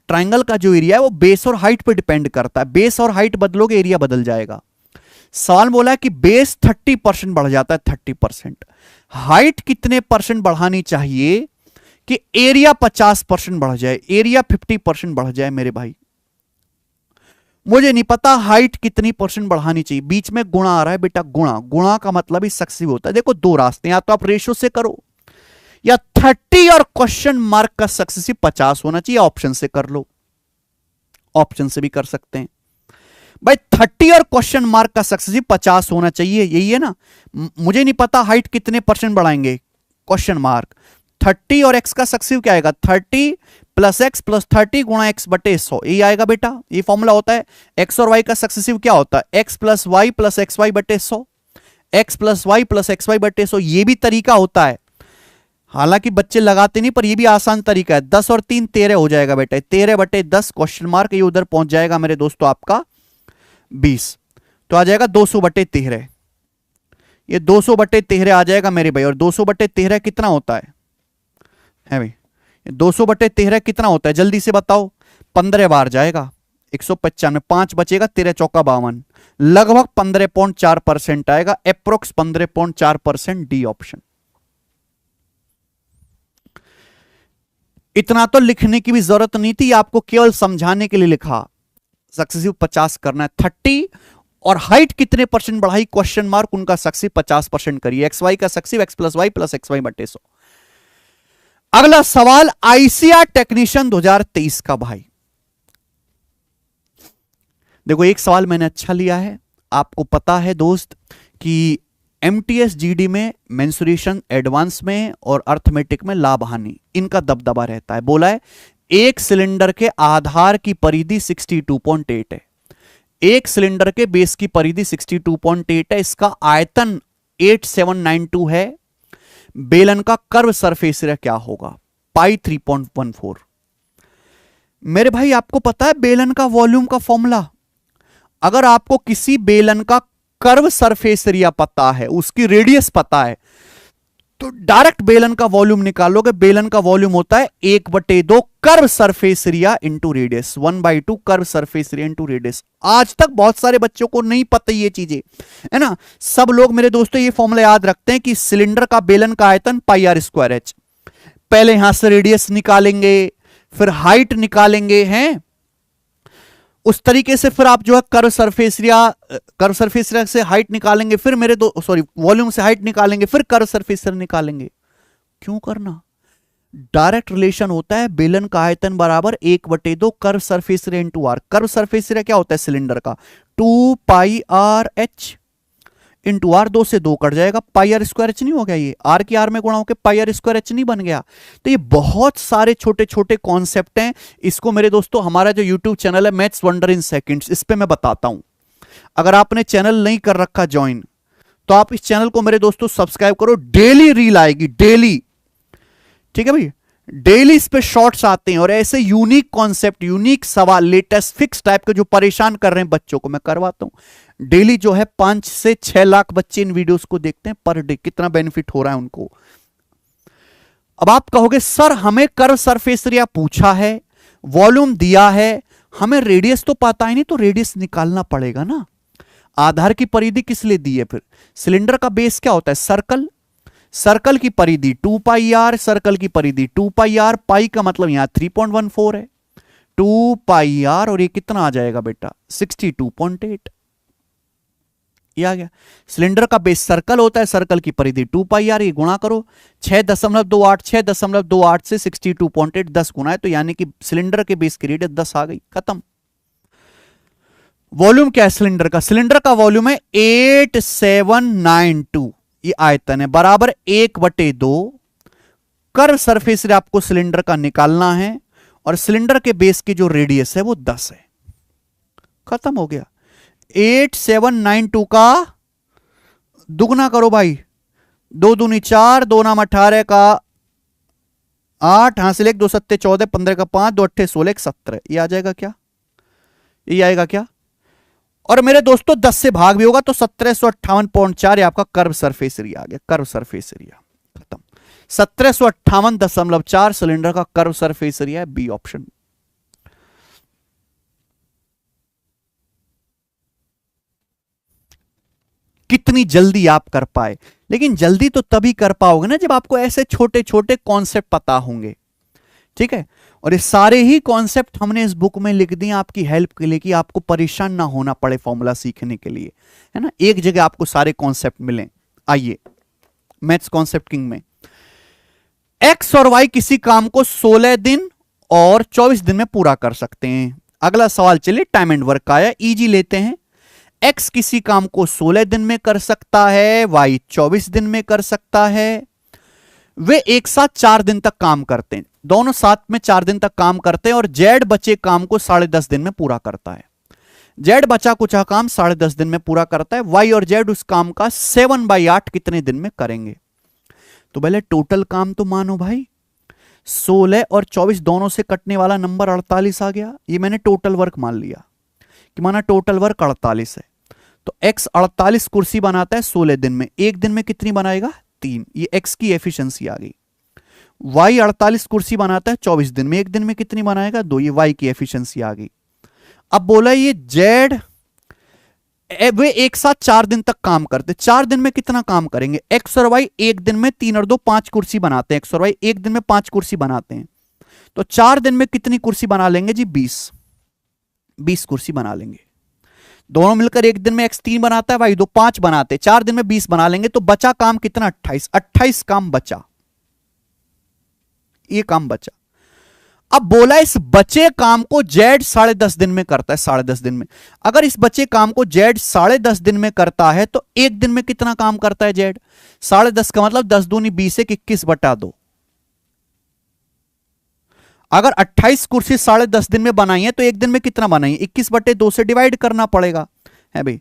ट्राइंगल का, जो एरिया है वो बेस और हाइट पे डिपेंड करता है। बेस और हाइट बदलोगे एरिया बदल जाएगा। सवाल बोला है कि बेस 30% बढ़ जाता है, 30%। हाइट कितने परसेंट बढ़ानी चाहिए कि एरिया 50% बढ़ जाए, एरिया 50% बढ़ जाए? मेरे भाई मुझे नहीं पता हाइट कितनी परसेंट बढ़ानी चाहिए। बीच में गुणा आ रहा है बेटा, गुणा। गुणा का मतलब ही सक्सेसिव होता है। देखो दो रास्ते, या तो आप रेशो से करो, या 30 और क्वेश्चन मार्क का सक्सेसिव 50 होना चाहिए, ऑप्शन से कर लो। ऑप्शन से भी कर सकते हैं भाई। 30 और क्वेश्चन मार्क का सक्सेसिव 50 होना चाहिए, यही है ना। मुझे नहीं पता हाइट कितने परसेंट बढ़ाएंगे, क्वेश्चन मार्क। 30 और एक्स का सक्सेसिव क्या आएगा? 30 प्लस एक्स प्लस 30 गुणा एक्स बटे 100, यही आएगा बेटा। ये फॉर्मूला होता है। एक्स और वाई का सक्सेसिव क्या होता है? X plus y plus x y बटे 100, x plus y plus x y बटे 100। ये भी तरीका होता है, हालांकि बच्चे लगाते नहीं, पर ये भी आसान तरीका है। 10 और 3 13 हो जाएगा बेटा, 13/10 क्वेश्चन मार्क, ये उधर पहुंच जाएगा मेरे दोस्तों आपका 20, तो आ जाएगा 200/13। ये 200/13 आ जाएगा मेरे भाई। और 200/13 कितना होता है भाई? 200/13 कितना होता है जल्दी से बताओ? 15 बार जाएगा, 195, 5 बचेगा, 13 चौका 52, लगभग 15.4% आएगा, अप्रोक्स 15.4%। D option. इतना तो लिखने की भी जरूरत नहीं थी, आपको केवल समझाने के लिए लिखा। सक्सेसिव 50 करना है, 30 और हाइट कितने परसेंट बढ़ाई? क्वेश्चन मार्क, उनका सक्सेसिव 50% करिए। एक्स वाई का successive x plus y plus x y बटे 100। अगला सवाल आईसीआर टेक्नीशियन 2023 का भाई। देखो एक सवाल मैंने अच्छा लिया है। आपको पता है दोस्त कि एमटीएस जीडी में मेंसुरेशन एडवांस में और अर्थमेटिक में लाभ हानि इनका दबदबा रहता है। बोला है एक सिलेंडर के आधार की परिधि 62.8 है, एक सिलेंडर के बेस की परिधि 62.8 है, इसका आयतन 8792 है। बेलन का कर्व सरफेस एरिया क्या होगा? पाई 3.14। मेरे भाई आपको पता है बेलन का वॉल्यूम का फॉर्मूला? अगर आपको किसी बेलन का कर्व सरफेस एरिया पता है, उसकी रेडियस पता है, तो डायरेक्ट बेलन का वॉल्यूम निकालोगे। बेलन का वॉल्यूम होता है 1/2 curve surface area into radius, 1/2 curve surface area into radius. आज तक बहुत सारे बच्चों को नहीं पता ये चीजें, है ना। सब लोग मेरे दोस्तों ये फॉर्मूला याद रखते हैं कि सिलेंडर का बेलन का आयतन πr²h। पहले यहां से रेडियस निकालेंगे, फिर हाइट निकालेंगे, हैं उस तरीके से फिर आप जो है कर्व सरफेस एरिया से हाइट निकालेंगे, फिर मेरे दो सॉरी वॉल्यूम से हाइट निकालेंगे, फिर कर्व सरफेस एरिया निकालेंगे। क्यों करना? डायरेक्ट रिलेशन होता है बेलन का आयतन बराबर 1/2 curve surface area into r. Curve surface area क्या होता है सिलेंडर का? 2πrh into are. 2 से 2 कट जाएगा, πr²h नहीं हो गया? ये आर की आर में गुणा होकर πr²h नहीं बन गया? तो ये बहुत सारे छोटे छोटे कॉन्सेप्ट हैं। इसको मेरे दोस्तों हमारा जो यूट्यूब चैनल है मैथ्स वंडर इन सेकंड्स, इस पे मैं बताता हूं। अगर आपने चैनल नहीं कर रखा ज्वाइन, तो आप इस चैनल को मेरे दोस्तों सब्सक्राइब करो, डेली रील आएगी, डेली। ठीक है भाई, डेली इस पे शॉर्ट्स आते हैं और ऐसे यूनिक कॉन्सेप्ट, यूनिक सवाल, लेटेस्ट फिक्स टाइप के जो परेशान कर रहे हैं बच्चों को, मैं करवाता हूं डेली। जो है 5 से 6 लाख बच्चे इन वीडियोस को देखते हैं पर डे, कितना बेनिफिट हो रहा है उनको। अब आप कहोगे सर हमें कर्व सरफेस एरिया पूछा है, वॉल्यूम दिया है, हमें रेडियस तो पता ही नहीं, तो रेडियस निकालना पड़ेगा ना। आधार की परिधि किस लिए दी है फिर? सिलेंडर का बेस क्या होता है? सर्कल। सर्कल की परिधि 2 पाई आर, सर्कल की परिधि 2 पाई आर, पाई का मतलब यहां 3.14 है, 2 पाई आर, और ये कितना आ जाएगा बेटा? 62.8। ये आ गया। सिलेंडर का बेस सर्कल होता है, सर्कल की परिधि 2 पाई आर, ये गुणा करो 6.28, 6.28 से 62.8 10 गुना है, तो यानी कि सिलेंडर के बेस की रेडियस 10 आ गई, खत्म। वॉल्यूम क्या है सिलेंडर का? सिलेंडर का वॉल्यूम है 8792, ये आयतन है, बराबर 1/2। कर्व सरफेस एरिया आपको सिलेंडर का निकालना है, और सिलेंडर के बेस की जो रेडियस है वो 10 है, खत्म हो गया। 8792 का दुगना करो भाई, 2 दूनी 4, 2 नाम 18 का 8, हासिल 1, 2 सत्ते 14, 15 का 5, 2 अट्ठे 16, 1 17, ये आ जाएगा क्या? ये आएगा क्या? और मेरे दोस्तों 10 से भाग भी होगा तो 1758.4 आपका कर्व सरफेस एरिया आ गया। कर्व सरफेस एरिया खत्म। 1758.4 सिलेंडर का कर्व सरफेस एरिया है, बी ऑप्शन। कितनी जल्दी आप कर पाए, लेकिन जल्दी तो तभी कर पाओगे ना जब आपको ऐसे छोटे छोटे कॉन्सेप्ट पता होंगे। ठीक है, और ये सारे ही कॉन्सेप्ट हमने इस बुक में लिख दिए आपकी हेल्प के लिए, कि आपको परेशान ना होना पड़े फॉर्मूला सीखने के लिए, है ना। एक जगह आपको सारे कॉन्सेप्ट मिले। आइए मैथ्स कॉन्सेप्ट किंग में, एक्स और वाई किसी काम को 16 दिन और 24 दिन में पूरा कर सकते हैं। अगला सवाल चलिए टाइम एंड वर्क का आया, इजी लेते हैं। एक्स किसी काम को 16 दिन में कर सकता है, वाई 24 दिन में कर सकता है। वे एक साथ 4 दिन तक काम करते हैं, दोनों साथ में 4 दिन तक काम करते हैं, और जेड बचे काम को 10.5 दिन में पूरा करता है। जेड बचा कुछ काम 10.5 दिन में पूरा करता है। वाई और जेड उस काम का 7/8 कितने दिन में करेंगे? तो पहले टोटल काम तो मानो भाई, 16 और 24 दोनों से कटने वाला नंबर 48 आ गया। ये मैंने टोटल वर्क मान लिया कि माना टोटल वर्क 48 है, तो एक्स 48 कुर्सी बनाता है 16 दिन में, एक दिन में कितनी बनाएगा? 3। ये एक्स की एफिशिएंसी आ गई। वाई 48 कुर्सी बनाता है 24 दिन में, एक दिन में कितनी बनाएगा? 2। ये वाई की एफिशिएंसी आ गई। अब बोला ये जेड, वे एक साथ 4 दिन तक काम करते, 4 दिन में कितना काम करेंगे? एक्स और वाई एक दिन में 3 और 2 5 कुर्सी बनाते हैं, एक्स और वाई एक दिन में 5 कुर्सी बनाते हैं, तो 4 दिन में कितनी कुर्सी बना लेंगे जी? 20 कुर्सी बना लेंगे। दोनों मिलकर एक दिन में एक्स 3 बनाता है, वाई 2 5 बनाते, 4 दिन में 20 बना लेंगे, तो बचा काम कितना? 28 काम बचा, ये काम बचा। अब बोला इस बचे काम को जेड 10.5 दिन में करता है, 10.5 दिन में। अगर इस बचे काम को जेड 10.5 दिन में करता है, तो एक दिन में कितना काम करता है जेड? 10.5 का मतलब 10 दूनी 20, 21/2। अगर 28 कुर्सी 10.5 दिन में बनाई है, तो एक दिन में कितना बनाई है? 21/2 से डिवाइड करना पड़ेगा, है भाई।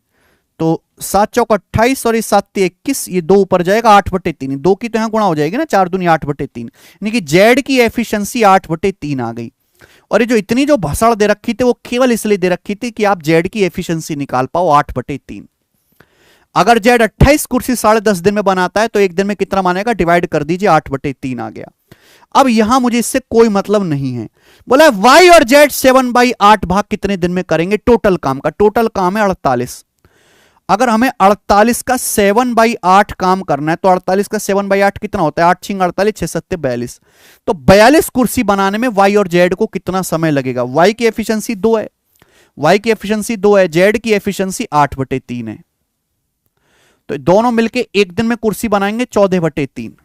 तो 7 चौक 28 और 7 21, ये 2 ऊपर जाएगा 8/3, 2 की तो यहां गुणा हो जाएगी ना, 4 दूनी 8/3, यानी कि जेड की एफिशिएंसी 8/3 आ गई। और ये जो इतनी जो भसड़ दे रखी थी, वो केवल इसलिए दे रखी थी कि आप जेड की एफिशिएंसी निकाल पाओ 8/3। अगर जेड 28 कुर्सी 10.5 दिन में बनाता है, तो एक दिन में कितना बनेगा? डिवाइड कर दीजिए, 8/3 आ गया। अब यहां मुझे इससे कोई मतलब नहीं है। बोला वाई और जेड 7/8 भाग कितने दिन में करेंगे टोटल काम का? टोटल काम है 48। अगर हमें 48 का 7/8 काम करना है, तो 48 का 7/8 कितना होता है? 8 6 48, 6 7 42। तो 42 कुर्सी बनाने में वाई और जेड को कितना समय लगेगा? वाई की एफिशिएंसी 2 है, वाई की एफिशिएंसी 2 है, जेड की एफिशिएंसी 8/3 है। तो दोनों मिलकर एक दिन में कुर्सी बनाएंगे 14/3।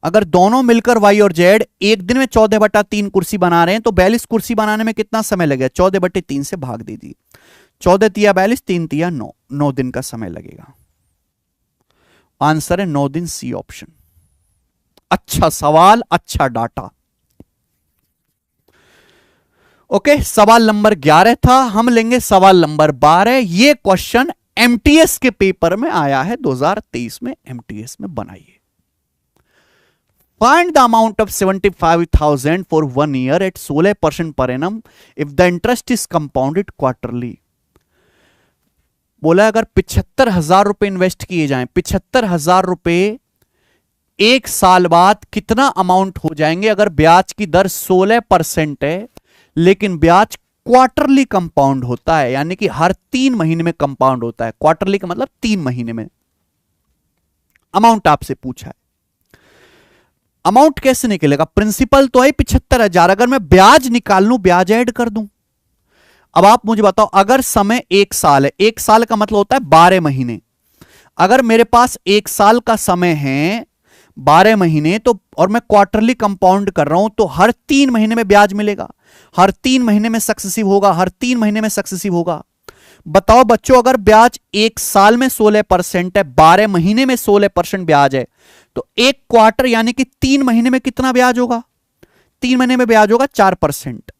अगर दोनों मिलकर वाई और जेड एक दिन में 14/3 कुर्सी बना रहे हैं, तो 42 कुर्सी बनाने में कितना समय लगेगा? 14/3 से भाग दीजिए, 14 तिया 42, 3 तिया 9, 9 दिन का समय लगेगा। आंसर है 9 दिन, सी ऑप्शन। अच्छा सवाल, अच्छा डाटा। ओके, सवाल नंबर 11 था, हम लेंगे सवाल नंबर 12। ये क्वेश्चन एमटीएस के पेपर में आया है 2023 में, एमटीएस में बनाइए। Find the amount of 75,000 for 1 year at 16% per annum if the interest is compounded quarterly। बोला अगर 75,000 रुपए इन्वेस्ट किए जाएं, 75,000 रुपए एक साल बाद कितना अमाउंट हो जाएंगे अगर ब्याज की दर 16% है, लेकिन ब्याज क्वार्टरली कंपाउंड होता है, यानी कि हर 3 महीने में कंपाउंड होता है। क्वार्टरली का मतलब 3 महीने में। अमाउंट आपसे पूछा है, अमाउंट कैसे निकलेगा? प्रिंसिपल तो है 75,000, अगर मैं ब्याज निकाल लूं, ब्याज ऐड कर दूं। अब आप मुझे बताओ, अगर समय 1 साल है, 1 साल का मतलब होता है 12 महीने। अगर मेरे पास 1 साल का समय है 12 महीने, तो और मैं क्वार्टरली कंपाउंड कर रहा हूं, तो हर 3 महीने में ब्याज मिलेगा, हर 3 महीने में सक्सेसिव होगा, हर 3 महीने में सक्सेसिव होगा। बताओ बच्चों, अगर ब्याज 1 साल में 16% है, 12 महीने में 16% ब्याज है, तो एक क्वार्टर यानी कि 3 महीने में कितना ब्याज होगा? 3 महीने में ब्याज होगा 4%।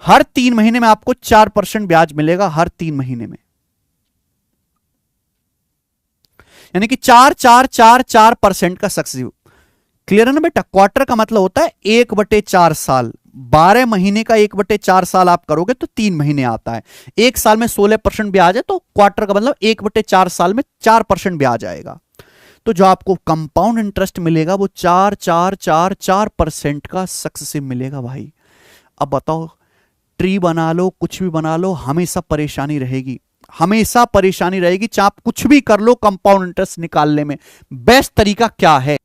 हर 3 महीने में आपको 4% ब्याज मिलेगा, हर 3 महीने में, यानी कि 4 का सक्सेसिव। क्लियर है ना बेटा? क्वार्टर का मतलब होता है 1/4 साल। 12 महीने का 1/4 साल आप करोगे तो 3 महीने आता है। 1 साल में 16% ब्याज है, तो क्वार्टर का मतलब 1/4 साल में 4% ब्याज आएगा। तो जो आपको कंपाउंड इंटरेस्ट मिलेगा वो 4 का सक्सेसिव मिलेगा भाई। अब बताओ, ट्री बना लो, कुछ भी बना लो, हमेशा परेशानी रहेगी, हमेशा परेशानी रहेगी, चाहे आप कुछ भी कर लो, कंपाउंड इंटरेस्ट निकालने में बेस्ट तरीका क्या है?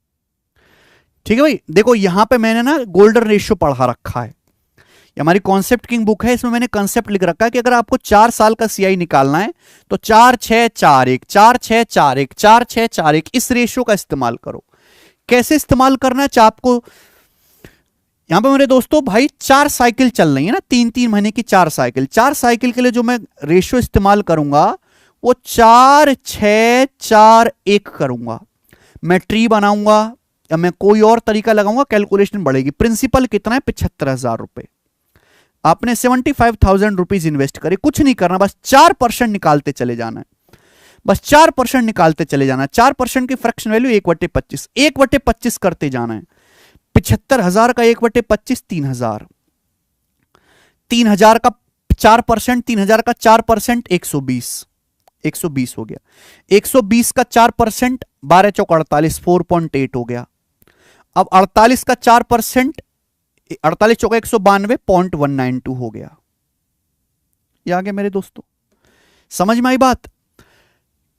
ठीक है भाई, देखो यहां पे मैंने ना गोल्डन रेशियो पढ़ा रखा है, ये हमारी कॉन्सेप्ट किंग बुक है, इसमें मैंने कॉन्सेप्ट लिख रखा है कि अगर आपको 4 साल का सीआई निकालना है तो 4-6-4-1 4-6-4-1 4-6-4-1 इस रेशियो का इस्तेमाल करो। कैसे इस्तेमाल करना है? चाहे आपको यहां पे मेरे दोस्तों भाई 4 साइकिल चल रही है ना, 3-3 महीने की 4 साइकिल, 4 साइकिल के लिए जो मैं रेशियो इस्तेमाल करूंगा वो 4-6-4-1 करूंगा। मैं ट्री बनाऊंगा या मैं कोई और तरीका लगाऊंगा, कैलकुलेशन बढ़ेगी। प्रिंसिपल कितना है? 75,000 रुपए। आपने 75,000 रुपीज इन्वेस्ट करे, कुछ नहीं करना, बस 4% निकालते चले जाना है, बस 4% निकालते चले जाना है। 4% की फ्रैक्शन वैल्यू 1/25, 1/25 करते जाना है। 75,000 का 1/25 3,000, 3,000 का 4%, 3,000 का 4% 120, 120 हो गया। 120 का 4% 12-4 48, 4.8 हो गया। अब 48 का 4%, 48 192 0.192 हो गया। ये आ गया मेरे दोस्तों, समझ में आई बात?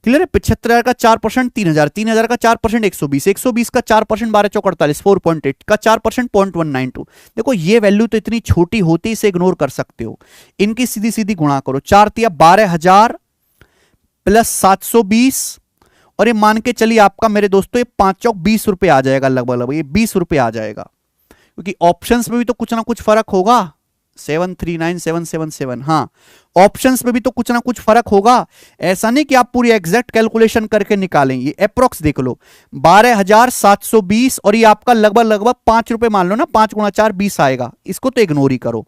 क्लियर है? 75,000 का 4% 3,000, 3,000 का 4% 120, 120 का 4% 12-4 48, 4.8 का 4% 0.192। देखो ये वैल्यू तो इतनी छोटी होती, इसे इग्नोर कर सकते हो, इनकी सीधी सीधी गुणा करो। 4-12,000 प्लस 720, और ये मान के चलिए आपका मेरे दोस्तों ये 5 20 रुपए आ जाएगा, लगभग ये 20 रुपए आ जाएगा, क्योंकि ऑप्शंस में भी तो कुछ ना कुछ फर्क होगा। 739,777, हाँ ऑप्शंस में भी तो कुछ ना कुछ फर्क होगा। ऐसा नहीं कि आप पूरी एग्जैक्ट कैलकुलेशन करके निकालेंगे, अप्रोक्स देख लो 12,720, और ये आपका लगभग 5 रुपए मान लो ना, 5 × 4 20 आएगा, इसको तो इग्नोर ही करो।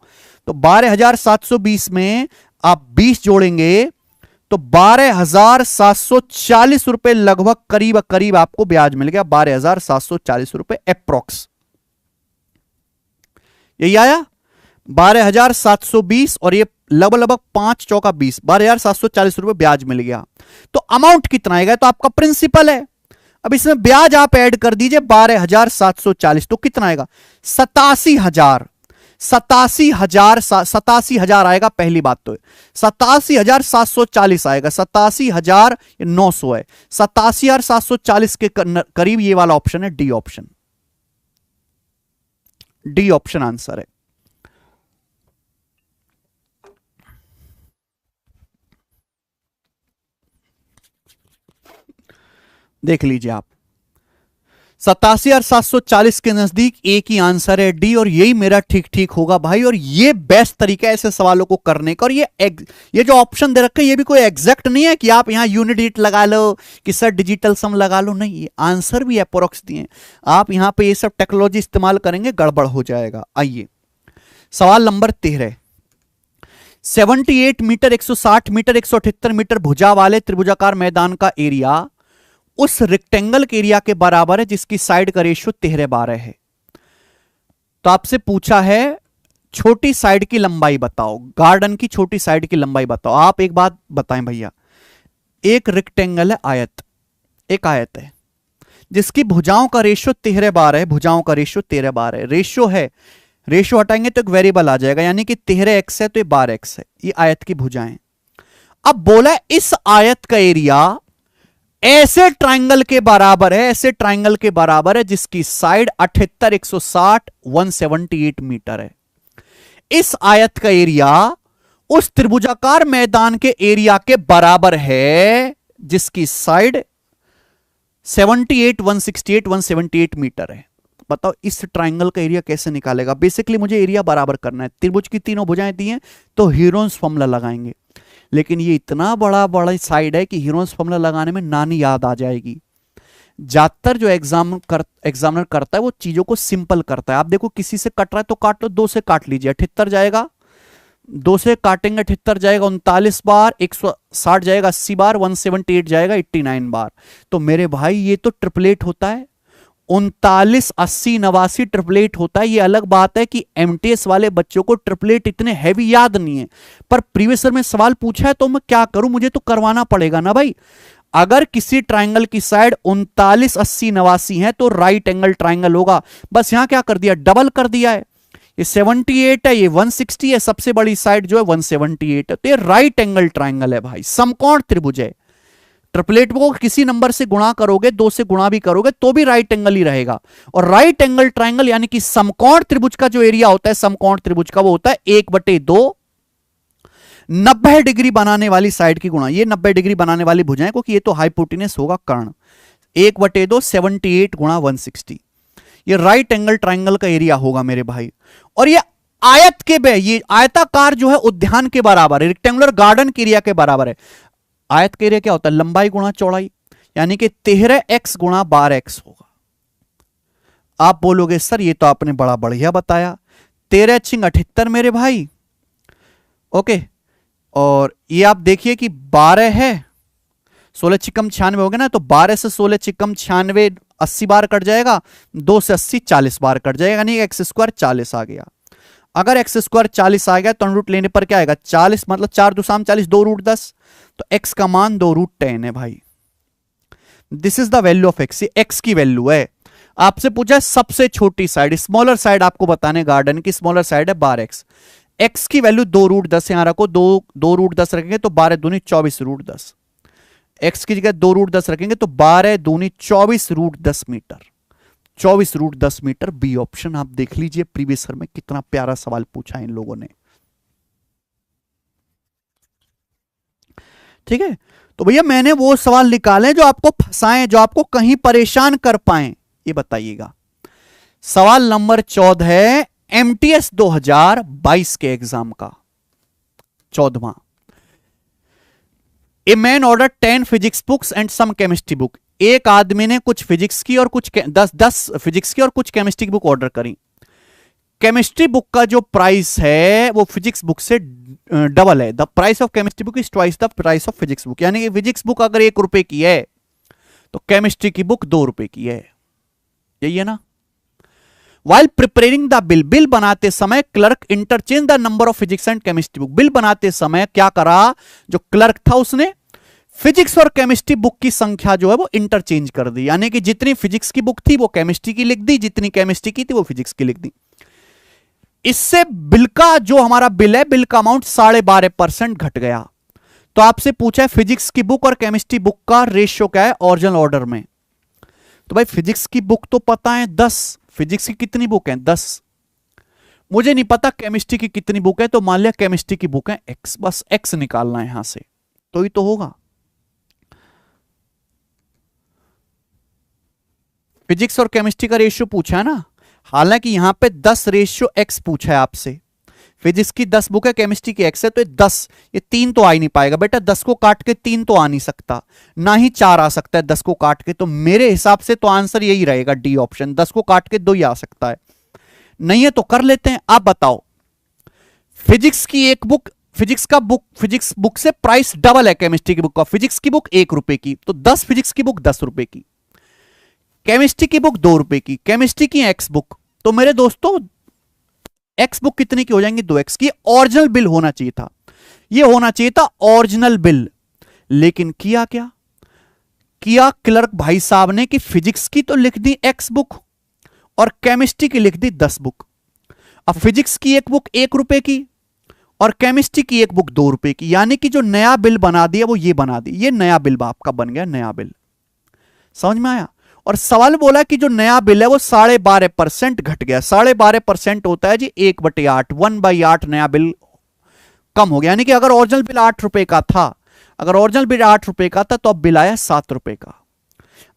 तो 12,720 में आप 20 जोड़ेंगे तो 12,740 रुपए लगभग करीब करीब आपको ब्याज मिल गया, 12,740 रुपए अप्रोक्स। यही आया 12,720, और ये लगभग 5-4 20, 12,740 रुपए ब्याज मिल गया। तो अमाउंट कितना आएगा? तो आपका प्रिंसिपल है, अब इसमें ब्याज आप ऐड कर दीजिए 12,740, तो कितना आएगा? 87,000, 87,000 आएगा। पहली बात तो 87,740 आएगा, 87,900 है, 87,740 के करीब ये वाला ऑप्शन है, D option, D option answer है। देख लीजिए आप, 87,740 के नजदीक एक ही आंसर है, डी, और यही मेरा ठीक ठीक होगा भाई। और ये बेस्ट तरीका है ऐसे सवालों को करने का। और ये जो ऑप्शन दे रखे हैं ये भी कोई एग्जैक्ट नहीं है कि आप यहां यूनिट लगा लो कि सर डिजिटल सम लगा लो, नहीं, ये आंसर भी अप्रोक्स दिए। आप यहां पे ये सब टेक्नोलॉजी इस्तेमाल करेंगे गड़बड़ हो जाएगा। आइए सवाल नंबर 13, 78 मीटर, 160 मीटर, 178 मीटर भुजा वाले त्रिभुजाकार मैदान का एरिया उस रेक्टेंगल के एरिया के बराबर है जिसकी साइड का रेशियो 13/12 है। तो आपसे पूछा है छोटी साइड की लंबाई बताओ, गार्डन की छोटी साइड की लंबाई बताओ। आप एक बात बताएं भैया, एक रेक्टेंगल है, आयत, एक आयत है जिसकी भुजाओं का रेशियो 13/12 है, भुजाओं का रेशियो 13/12 है। रेशियो है, रेशियो हटाएंगे तो एक वेरिएबल आ जाएगा, यानी कि 13x है तो ये 12x है। ये आयत की भुजाएं। अब बोला इस आयत का एरिया ऐसे ट्राइंगल के बराबर है, ऐसे ट्राइंगल के बराबर है जिसकी साइड 78, 160, 178 मीटर है। इस आयत का एरिया उस त्रिभुजाकार मैदान के एरिया के बराबर है जिसकी साइड 78, 168, 178 मीटर है। बताओ इस ट्राइंगल का एरिया कैसे निकालेगा? बेसिकली मुझे एरिया बराबर करना है। त्रिभुज की तीनों भुजाएं दी हैं तो हीरोन्स फॉर्मूला लगाएंगे, लेकिन ये इतना बड़ा साइड है कि हीरोन्स फॉर्मूला लगाने में नानी याद आ जाएगी। ज्यादातर जो एग्जामिनर करता है वो चीजों को सिंपल करता है। आप देखो किसी से कट रहा है तो काट लो, 2 से काट लीजिए 78 जाएगा, 2 से काटेंगे 78 जाएगा 39 बार, 160 जाएगा 80 बार, 178 जाएगा 89 बार। तो मेरे भाई ये तो ट्रिपलेट होता है, 39, 80, 89 ट्रिपलेट होता है। ये अलग बात है कि एमटीएस वाले बच्चों को ट्रिपलेट इतने हैवी याद नहीं है, पर प्रीवियस ईयर में सवाल पूछा है तो मैं क्या करूं, मुझे तो करवाना पड़ेगा ना भाई। अगर किसी ट्राइंगल की साइड 39, 80, 89 है तो राइट एंगल ट्राइंगल होगा। बस यहां क्या कर दिया, डबल कर दिया है। ये 78 है, ये 160 है, सबसे बड़ी साइड जो है 178 है, तो ये राइट एंगल ट्राइंगल है भाई, समकोण त्रिभुज है। ट्रिपलेट को किसी नंबर से गुणा करोगे, 2 से गुणा भी करोगे तो भी राइट एंगल ही रहेगा। और राइट एंगल ट्राइंगल यानी कि समकोण त्रिभुज का जो एरिया होता है, समकोण त्रिभुज का वो होता है 1/2 90 डिग्री बनाने वाली साइड की गुणा। ये 90 डिग्री बनाने वाली भुजाएं, क्योंकि ये तो हाइपोटेनस होगा कर्ण, 1/2 78 गुणा 160। ये राइट एंगल ट्राइंगल का एरिया होगा मेरे भाई। और ये आयत के ये आयताकार जो है उद्यान के बराबर है, रेक्टेंगुलर गार्डन के एरिया के बराबर है। आयत के एरिया क्या होता है, लंबाई गुणा चौड़ाई, यानी कि 13x गुणा 12x होगा। आप बोलोगे सर ये तो आपने बड़ा बढ़िया बताया, 13 छिंग 78 मेरे भाई, ओके। और ये आप देखिए कि 12 है, 16 छिकम 96 हो गया ना, तो 12 से 16 छिकम 96 80 बार कट जाएगा, 2 से 80 40 बार कट जाएगा, यानी एक्स स्क्वायर 40 आ गया। अगर एक्स स्क्वायर 40 आ गया तो अंडर रूट लेने पर क्या आएगा, 40 मतलब 4 दूसरा 40, 2 रूट 10, तो x का मान 2 रूट 10 है भाई। This is the value of x, x की वैल्यू है। आपसे पूछा है सबसे छोटी साइड, स्मॉलर साइड आपको बताने, गार्डन की स्मॉलर साइड है 12x, x की वैल्यू 2 रूट 10 यहां रखो, 2 रूट 10 रखेंगे तो 12 दूनी 24 रूट 10, x की जगह 2 रूट 10 रखेंगे तो 12 दूनी 24 root 10 metre, 24 root 10 metre b option. आप देख लीजिए प्रीवियस ईयर में कितना प्यारा सवाल पूछा इन लोगों ने, ठीक है। तो भैया मैंने वो सवाल निकाले जो आपको फंसाएं, जो आपको कहीं परेशान कर पाए, ये बताइएगा। सवाल नंबर 14 है एमटीएस 2022 के एग्जाम का 14वां। A man order 10 physics books and some chemistry book. एक आदमी ने कुछ फिजिक्स की और कुछ 10 फिजिक्स की और कुछ केमिस्ट्री की बुक ऑर्डर करी। केमिस्ट्री बुक का जो प्राइस है वो फिजिक्स बुक से डबल है। The price of chemistry book is twice the price of physics book, यानी कि फिजिक्स बुक अगर 1 रुपए की है तो केमिस्ट्री की बुक 2 रुपए की है, यही है ना। While preparing the bill, bill बनाते समय clerk interchange the number of physics and chemistry book. Bill बनाते समय क्या करा, जो क्लर्क था उसने फिजिक्स और केमिस्ट्री बुक की संख्या जो है वो इंटरचेंज कर दी, यानी कि जितनी फिजिक्स की बुक थी वो केमिस्ट्री की लिख दी, जितनी केमिस्ट्री की थी वो फिजिक्स की लिख दी। इससे बिल का जो हमारा बिल है, बिल का अमाउंट 12.5% घट गया। तो आपसे पूछा है फिजिक्स की बुक और केमिस्ट्री बुक का रेशियो क्या है ओरिजिनल ऑर्डर में। तो भाई फिजिक्स की बुक तो पता है 10, फिजिक्स की कितनी बुक है 10, मुझे नहीं पता केमिस्ट्री की कितनी बुक है, तो मान लिया केमिस्ट्री की बुक है x, बस x निकालना है यहां से, तो ही तो होगा। फिजिक्स और केमिस्ट्री का रेशियो पूछा है ना, हालांकि यहां पे 10:x पूछा है आपसे। फिजिक्स की 10 बुक है, केमिस्ट्री की x है, तो ये 10, ये 3 तो आ ही नहीं पाएगा बेटा, 10 को काट के 3 तो आ नहीं सकता, ना ही 4 आ सकता है 10 को काट के। तो मेरे हिसाब से तो आंसर यही रहेगा डी ऑप्शन, 10 को काट के 2 ही आ सकता है। नहीं है तो कर लेते हैं। आप बताओ फिजिक्स की एक बुक फिजिक्स बुक से प्राइस डबल है केमिस्ट्री की बुक का। फिजिक्स की बुक 1 रुपए की, तो 10 फिजिक्स की बुक 10 रुपए की। केमिस्ट्री की बुक 2 रुपए की, केमिस्ट्री की एक्स बुक, तो मेरे दोस्तों एक्स बुक कितने की हो जाएंगी? 2x की। ओरिजिनल बिल होना चाहिए था, ये होना चाहिए था ओरिजिनल बिल। लेकिन किया क्या किया क्लर्क भाई साहब ने कि फिजिक्स की तो लिख दी एक्स बुक और केमिस्ट्री की लिख दी 10 बुक। अब फिजिक्स की एक बुक 1 रुपए की और केमिस्ट्री की एक बुक 2 रुपए की, यानी कि जो नया बिल बना दिया वो ये बना दी, ये नया बिल आपका बन गया, नया बिल। समझ में आया? और सवाल बोला कि जो नया बिल है वो 12.5% घट गया। 12.5% होता है जी 1/8, 1/8 नया बिल कम हो गया। यानी कि अगर ओरिजिनल बिल 8 रुपए का था, अगर ओरिजिनल बिल 8 रुपए का था तो अब बिल आया 7 रुपए का।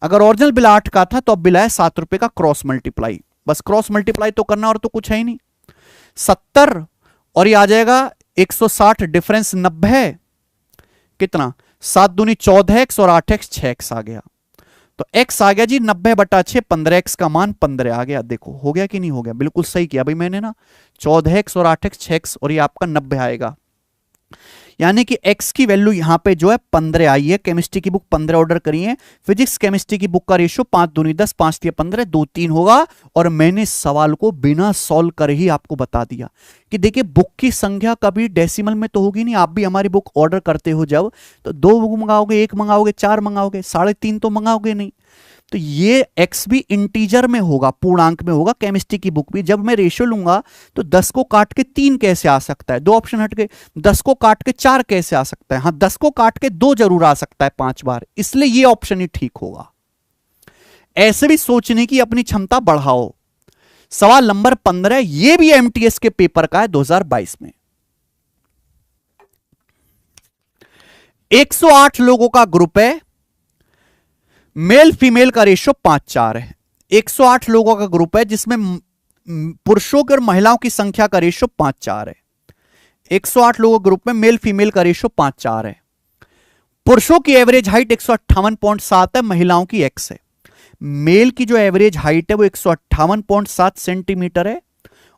अगर ओरिजिनल बिल 8 का था तो अब बिल आया 7 रुपए का। क्रॉस मल्टीप्लाई, बस क्रॉस मल्टीप्लाई तो करना और तो कुछ है ही नहीं। 70 और ये आ जाएगा 160, डिफरेंस 90 है। कितना? 7 दूनी 14x और 8x 6x आ गया। तो x आ गया जी 90/6, 15x का मान 15 आ गया। देखो हो गया कि नहीं हो गया? बिल्कुल सही किया भाई मैंने ना। 14x और 8x 6x और ये आपका 90 आएगा। यानी कि x की वैल्यू यहां पे जो है 15 आई है। केमिस्ट्री की बुक 15 ऑर्डर करी है। फिजिक्स केमिस्ट्री की बुक का रेशियो 5 दूनी 10, 5 3 15, 2 3 होगा। और मैंने सवाल को बिना सॉल्व करे ही आपको बता दिया कि देखिए बुक की संख्या कभी डेसिमल में तो होगी नहीं। आप भी हमारी बुक ऑर्डर करते हो जब, तो 2 बुक मंगाओगे, 1 मंगाओगे, 4 मंगाओगे, 3.5 तो मंगाओगे नहीं। तो ये x भी इंटीजर में होगा, पूर्णांक में होगा। केमिस्ट्री की बुक भी जब मैं रेशियो लूंगा तो 10 को काट के 3 कैसे आ सकता है? 2 ऑप्शन हट गए। 10 को काट के 4 कैसे आ सकता है? हाँ 10 को काट के 2 जरूर आ सकता है 5 बार, इसलिए ये ऑप्शन ही ठीक होगा। ऐसे भी सोचने की अपनी क्षमता बढ़ाओ। सवाल नंबर 15, ये भी एमटीएस के पेपर का है 2022 में। 108 लोगों का ग्रुप है, मेल फीमेल का रेशियो 5:4 है। 108 लोगों का ग्रुप है जिसमें पुरुषों और महिलाओं की संख्या का रेशियो 5:4 है। 108 लोगों के ग्रुप में मेल फीमेल का रेशियो 5:4 है। पुरुषों की एवरेज हाइट 158.7 है, महिलाओं की x है। मेल की जो एवरेज हाइट है वो 158.7 सेंटीमीटर है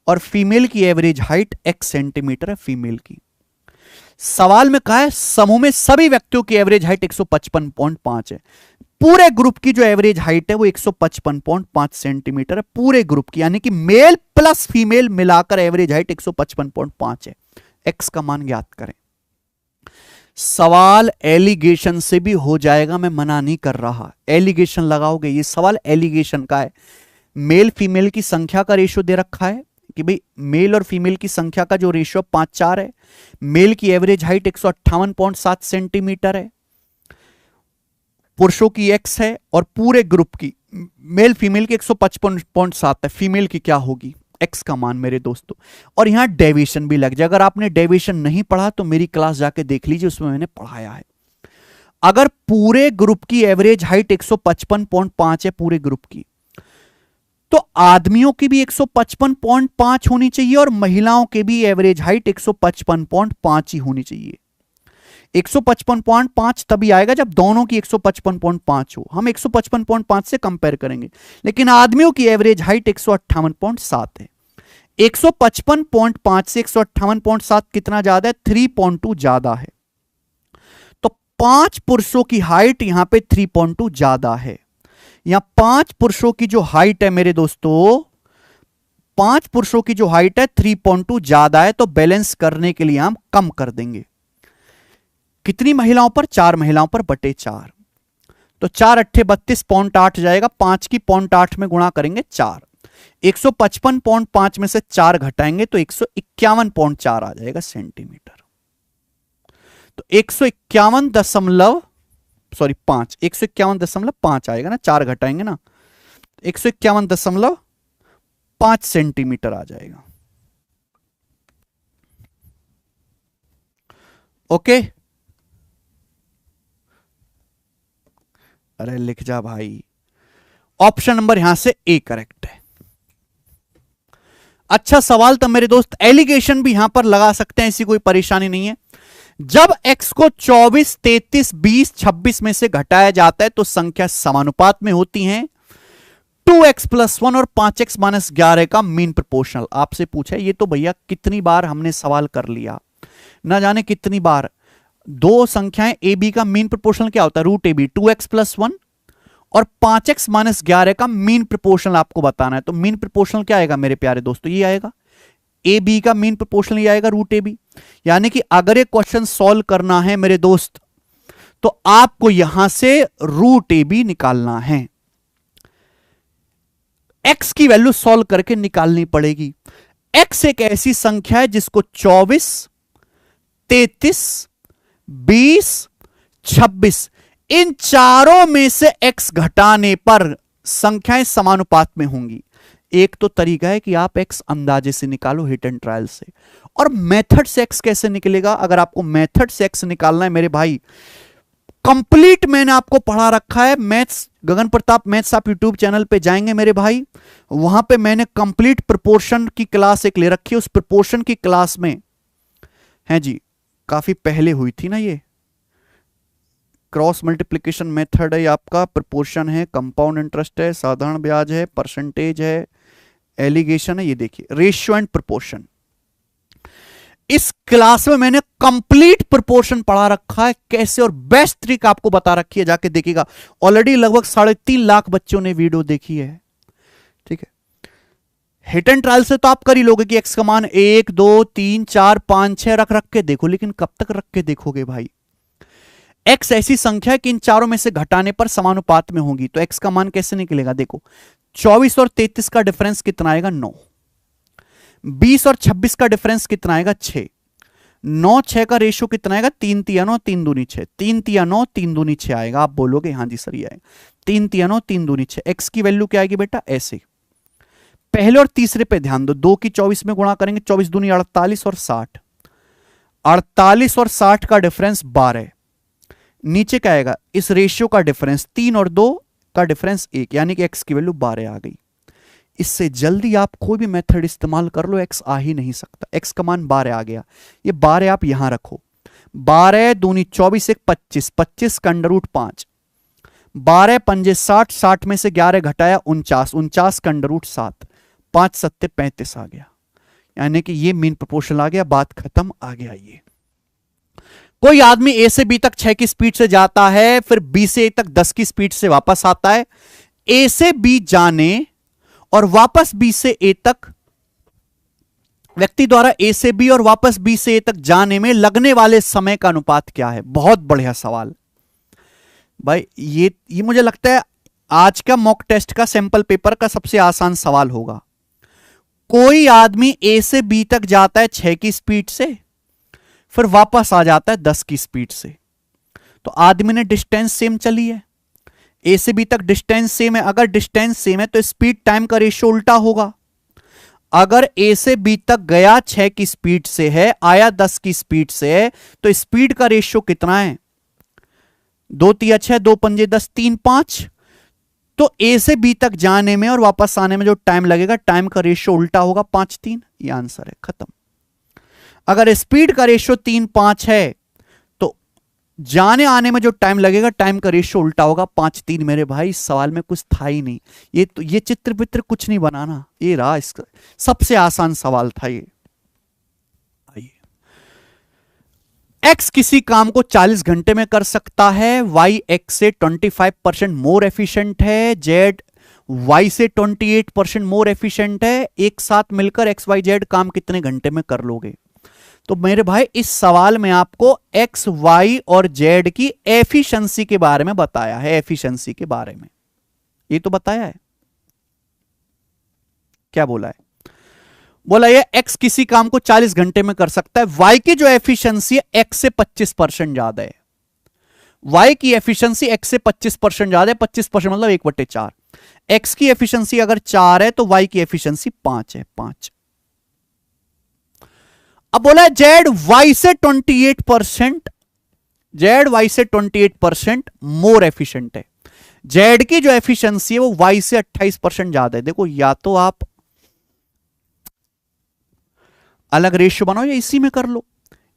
और फीमेल की एवरेज हाइट x सेंटीमीटर है फीमेल की। सवाल में कहा है समूह में सभी व्यक्तियों की एवरेज हाइट 155.5 है। पूरे ग्रुप की जो एवरेज हाइट है वो 155.5 सेंटीमीटर है, पूरे ग्रुप की, यानी कि मेल प्लस फीमेल मिलाकर एवरेज हाइट 155.5 है। एक्स का मान ज्ञात करें। सवाल एलिगेशन से भी हो जाएगा, मैं मना नहीं कर रहा, एलिगेशन लगाओगे। ये सवाल एलिगेशन का है। मेल फीमेल की संख्या का रेशियो दे रखा है कि भाई मेल और फीमेल की संख्या का जो रेशियो 5:4 है। मेल की एवरेज हाइट 158.7 सेंटीमीटर है, पुरुषों की x है और पूरे ग्रुप की मेल फीमेल की 155.7 है। फीमेल की क्या होगी? x का मान मेरे दोस्तों। और यहां डेविएशन भी लग जाए। अगर आपने डेविएशन नहीं पढ़ा तो मेरी क्लास जाके देख लीजिए, उसमें मैंने पढ़ाया है। अगर पूरे ग्रुप की एवरेज हाइट 155.5 है पूरे ग्रुप की, तो आदमियों की भी 155.5 होनी चाहिए और महिलाओं के भी एवरेज हाइट 155.5 ही होनी चाहिए। 155.5 तभी आएगा जब दोनों की 155.5 हो। हम 155.5 से कंपेयर करेंगे, लेकिन आदमियों की एवरेज हाइट 158.7 है। 155.5 से 158.7 कितना ज्यादा है? 3.2 ज्यादा है। तो 5 पुरुषों की हाइट यहां पे 3.2 ज्यादा है। यहां 5 पुरुषों की जो हाइट है मेरे दोस्तों, 5 पुरुषों की जो हाइट है 3.2 ज्यादा है, तो बैलेंस करने के लिए हम कम कर देंगे। कितनी महिलाओं पर? 4 महिलाओं पर बटे 4। तो 4 अट्ठे 32.8 जाएगा, 5 की 0.8 में गुणा करेंगे 4। 155.5 में से 4 घटाएंगे तो 151.4 आ जाएगा सेंटीमीटर। तो 151.5 आएगा ना, 4 घटाएंगे ना, 151.5 सेंटीमीटर आ जाएगा। ओके, अरे लिख जा भाई। ऑप्शन नंबर यहां से ए करेक्ट है। अच्छा सवाल था मेरे दोस्त। एलिगेशन भी यहां पर लगा सकते हैं, ऐसी कोई परेशानी नहीं है। जब x को 24, 33, 20, 26 में से घटाया जाता है तो संख्या समानुपात में होती हैं। 2x + 1 और 5x - 11 का मीन प्रोपोर्शनल आपसे पूछा है। ये तो भैया कितनी बार हमने सवाल कर लिया। ना जाने कितनी बार। दो संख्याएं ए बी का मीन प्रोपोर्शनल क्या होता है, रूट ए बी, 2x+1 और 5x-11 का मीन प्रोपोर्शनल आपको बताना है। तो मीन प्रोपोर्शनल क्या आएगा मेरे प्यारे दोस्तों, ये आएगा ए बी का मीन प्रोपोर्शनल, ये आएगा रूट ए बी। यानी कि अगर ये क्वेश्चन सॉल्व करना है मेरे दोस्त तो आपको यहां से रूट ए बी निकालना है, x की वैल्यू सॉल्व करके निकालनी पड़ेगी। x एक ऐसी संख्या है जिसको 24, 33, 20, 26 इन चारों में से x घटाने पर संख्याएं समानुपात में होंगी। एक तो तरीका है कि आप x अंदाजे से निकालो हिट एंड ट्रायल से, और मेथड से x कैसे निकलेगा। अगर आपको मेथड से x निकालना है मेरे भाई, कंप्लीट मैंने आपको पढ़ा रखा है मैथ्स, गगन प्रताप मैथ्स, आप यूट्यूब चैनल पे जाएंगे मेरे भाई, वहां पे मैंने कंप्लीट प्रोपोर्शन की क्लास एक ले रखी है। उस प्रोपोर्शन की क्लास में है जी, काफी पहले हुई थी ना, ये क्रॉस मल्टीप्लिकेशन मेथड है आपका, प्रोपोर्शन है, कंपाउंड इंटरेस्ट है, साधारण ब्याज है, परसेंटेज है, एलिगेशन है, ये देखिए रेशियो एंड प्रोपोर्शन। इस क्लास में मैंने कंप्लीट प्रोपोर्शन पढ़ा रखा है कैसे, और बेस्ट ट्रिक आपको बता रखी है, जाके देखिएगा। ऑलरेडी लगभग 3.5 लाख बच्चों ने वीडियो देखी है, ठीक है। हिट एंड ट्रायल से तो आप कर ही लोगे कि एक्स का मान 1, 2, 3, 4, 5, 6 रख के देखो, लेकिन कब तक रख के देखोगे भाई। एक्स ऐसी संख्या है कि इन चारों में से घटाने पर समानुपात में होगी, तो एक्स का मान कैसे निकलेगा, देखो 24 और 33 का डिफरेंस कितना आएगा, 9। 20 और 26 का डिफरेंस कितना आएगा, 6। 9, 6 का रेशियो कितना आएगा, 3 तिया 9, 3 दूनी 6, 3 तिया 9, 3 दूनी 6 आएगा। आप बोलोगे हाँ जी सर ये आएगा, 3 तिया 9, 3 दूनी 6। एक्स की वैल्यू क्या आएगी बेटा, ऐसे पहले और तीसरे पे ध्यान दो, 2 की 24 में गुणा करेंगे, 24 दूनी 48 और 60, 48 और 60 का डिफरेंस 12। नीचे क्या आएगा, इस रेशियो का डिफरेंस 3 और 2 का डिफरेंस 1, यानी कि एक्स की वैल्यू 12 आ गई। इससे जल्दी आप कोई भी मेथड इस्तेमाल कर लो, एक्स आ ही नहीं सकता। एक्स का मान 12 आ गया, ये 12 आप यहां रखो, 12 दूनी 24, 1 25, 25 का अंडर रूट 5, 12 पंजे 60, 60 में से 11 घटाया 49, 49 का अंडर रूट 7, 5 सत्ते 35 आ गया। यानी कि ये मीन प्रोपोर्शनल आ गया, बात खत्म, आ गया। ये कोई आदमी ए से बी तक 6 की स्पीड से जाता है, फिर बी से ए तक 10 की स्पीड से वापस आता है। ए से बी जाने और वापस बी से ए तक, व्यक्ति द्वारा ए से बी और वापस बी से ए तक जाने में लगने वाले समय का अनुपात क्या है। बहुत बढ़िया सवाल भाई, ये मुझे लगता है आज का मॉक टेस्ट का सैंपल पेपर का सबसे आसान सवाल होगा। कोई आदमी ए से बी तक जाता है 6 की स्पीड से, फिर वापस आ जाता है 10 की स्पीड से, तो आदमी ने डिस्टेंस सेम चली है, ए से बी तक डिस्टेंस सेम है। अगर डिस्टेंस सेम है तो स्पीड टाइम का रेशियो उल्टा होगा। अगर ए से बी तक गया 6 की स्पीड से है, आया 10 की स्पीड से है, तो स्पीड का रेशियो कितना है, 2 तिया 6, 2 पंजे 10, 3 5। तो ए से बी तक जाने में और वापस आने में जो टाइम लगेगा, टाइम का रेशियो उल्टा होगा, 5 3। ये आंसर है, खत्म। अगर स्पीड का रेशियो 3 5 है तो जाने आने में जो टाइम लगेगा, टाइम का रेशियो उल्टा होगा, 5 3। मेरे भाई सवाल में कुछ था ही नहीं, ये चित्र वित्र कुछ नहीं बनाना, ये रहा इसका सबसे आसान सवाल था ये। आइए, एक्स किसी काम को 40 घंटे में कर सकता है, वाई एक्स से 25% मोर एफिशिएंट है, जेड वाई से 28% मोर एफिशिएंट है। एक साथ मिलकर एक्स वाई जेड काम कितने घंटे में कर लोगे। तो मेरे भाई इस सवाल में आपको एक्स वाई और जेड की एफिशिएंसी के बारे में बताया है, एफिशिएंसी के बारे में ये तो बताया है। क्या बोला है, बोला ये एक्स किसी काम को 40 घंटे में कर सकता है, वाई की जो एफिशिएंसी है एक्स से 25% ज्यादा है। वाई की एफिशिएंसी एक्स से 25% ज्यादा है, 25% मतलब 1/4। एक्स की एफिशिएंसी अगर 4 है तो वाई की एफिशिएंसी 5 है, 5। अब बोला है जेड वाई से 28%, जेड वाई से 28% मोर एफिशिएंट है। जेड की जो एफिशिएंसी है वो वाई से 28% ज्यादा है। देखो या तो आप अलग रेशियो बनाओ या इसी में कर लो,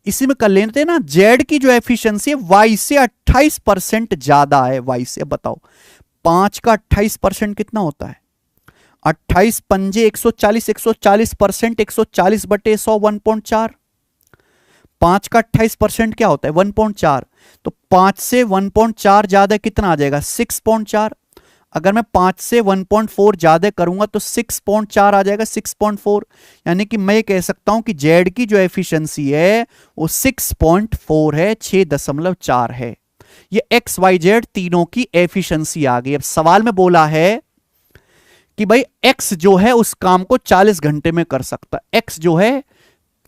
इसी में कर लेते ना। जेड की जो एफिशिएंसी है वाई से 28% ज्यादा है, वाई से। अब बताओ 5 का 28% कितना होता है, 28 पंजे 140, 140%, 140/100 1.4। 5 का 28% क्या होता है 1.4, तो 5 से 1.4 ज्यादा कितना आ जाएगा 6.4। अगर मैं 5 से 1.4 ज्यादा करूंगा तो 6.4 आ जाएगा 6.4, यानी कि मैं कह सकता हूं कि जेड की जो एफिशिएंसी है वो 6.4 है, 6.4 है। ये एक्स वाई जेड तीनों की एफिशिएंसी आ गई। अब सवाल में बोला है कि भाई एक्स जो है उस काम को 40 घंटे में कर सकता है, एक्स जो है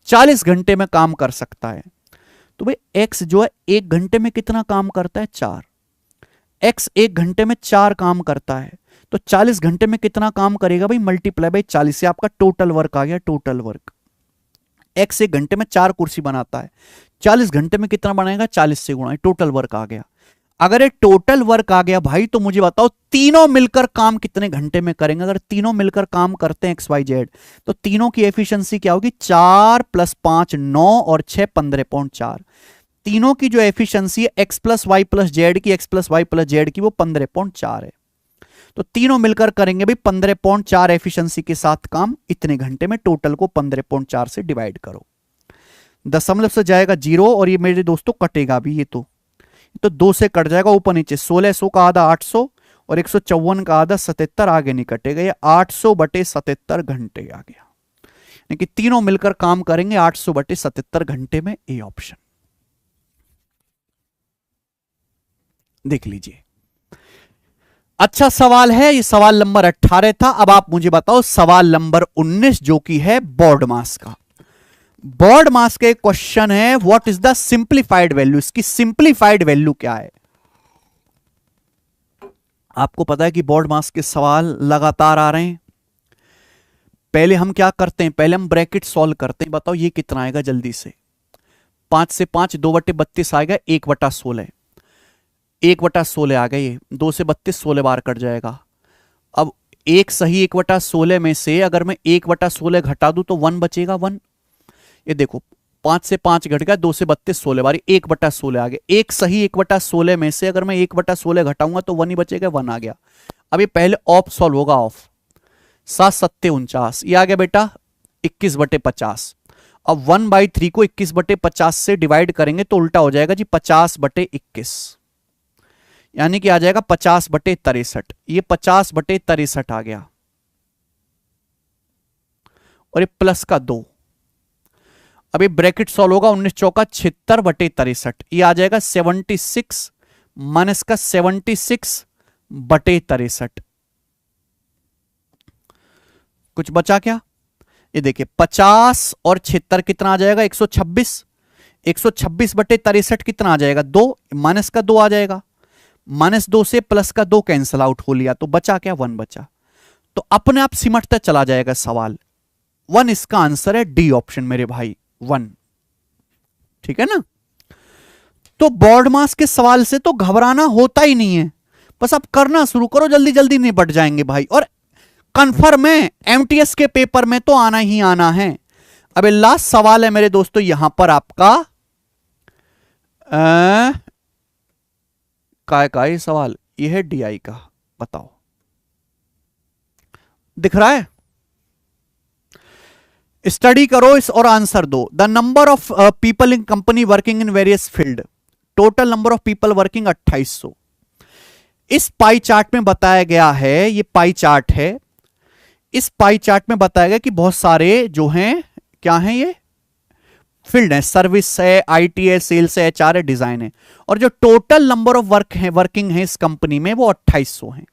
40 घंटे में काम कर सकता है, तो भाई एक्स जो है 1 घंटे में कितना काम करता है 4, एक्स 1 घंटे में 4 काम करता है, तो 40 घंटे में कितना काम करेगा भाई मल्टीप्लाई बाई 40 से आपका टोटल वर्क आ गया। टोटल वर्क एक्स 1 घंटे में 4 कुर्सी बनाता है, 40 घंटे में कितना बनाएगा 40 से गुणा, टोटल वर्क आ गया। अगर ये टोटल वर्क आ गया भाई तो मुझे बताओ तीनों मिलकर काम कितने घंटे में करेंगे। अगर तीनों मिलकर काम करते हैं एक्स वाई जेड तो तीनों की एफिशिएंसी क्या होगी 4 + 5 9 और 6 15.4। तीनों की जो एफिशिएंसी है x plus y plus z की, x plus y plus z की, वो 15.4 है। तो तीनों मिलकर करेंगे भाई 15.4 एफिशिएंसी के साथ काम इतने घंटे में। टोटल को 15.4 से डिवाइड करो, दशमलव से जाएगा 0 और ये मेरे दोस्तों कटेगा भी, ये तो 2 से कट जाएगा ऊपर नीचे, 1600 का आधा 800 और 154 का आधा 77, आगे नहीं कटेगा, ये 800/77 घंटे आ गया। यानी कि तीनों मिलकर काम करेंगे 800/77 घंटे में, ए ऑप्शन देख लीजिए। अच्छा सवाल है, ये सवाल नंबर 18 था। अब आप मुझे बताओ सवाल नंबर 19 जो कि है बोर्ड मास का। बोर्ड मास का एक क्वेश्चन है, what is the simplified value, इसकी सिंप्लीफाइड वैल्यू क्या है। आपको पता है कि बोर्ड मास के सवाल लगातार आ रहे हैं। पहले हम क्या करते हैं, पहले हम ब्रैकेट सॉल्व करते हैं। बताओ ये कितना आएगा जल्दी से, 5 से 5 2/32 आएगा, 1/16, 1/16 आ गया, ये 2 से 32 16 बार कट जाएगा। अब एक सही 1/16 में से अगर मैं 1/16 घटा दूं तो 1 बचेगा, 1। ये देखो 5 से 5 घट गया, 2 से 32 16 बार, 1/16 आ गया। एक सही 1/16 में से अगर मैं 1/16 घटाऊंगा तो 1 ही बचेगा, 1 आ गया। अब ये पहले ऑफ सॉल्व होगा, ऑफ 7 7 49, ये आ गया बेटा 21/50। अब 1/3 को 21/50 से डिवाइड करेंगे तो उल्टा हो जाएगा जी 50/21, यानी कि आ जाएगा 50/63। ये 50/63 आ गया और ये प्लस का 2। अब ये ब्रैकेट सॉल्व होगा, 19 चौका 76/63, ये आ जाएगा 76 माइनस का 76/63। कुछ बचा क्या, ये देखिए 50 और 76 कितना आ जाएगा 126, 126/63 कितना आ जाएगा 2, माइनस का 2 आ जाएगा, -2 से प्लस का 2 कैंसिल आउट हो लिया तो बचा क्या 1 बचा। तो अपने आप सिमटता चला जाएगा सवाल, 1 इसका आंसर है, डी ऑप्शन मेरे भाई 1, ठीक है ना। तो बोर्ड मास के सवाल से तो घबराना होता ही नहीं है, बस आप करना शुरू करो, जल्दी जल्दी निपट जाएंगे भाई। और कंफर्म है एमटीएस के पेपर में तो आना ही आना है। अब लास्ट सवाल है मेरे दोस्तों यहां पर आपका काय का ये सवाल, ये है डीआई का, बताओ दिख रहा है, स्टडी करो इस और आंसर दो। The number of people in company working in various field, total number of people working 2800। इस पाई चार्ट में बताया गया है, ये पाई चार्ट है, इस पाई चार्ट में बताया गया कि बहुत सारे जो हैं क्या हैं, ये फील्ड है, सर्विस है, आईटी है, सेल्स है, एचआर है, डिजाइन है, और जो टोटल नंबर ऑफ वर्किंग है इस कंपनी में वो 2800 है।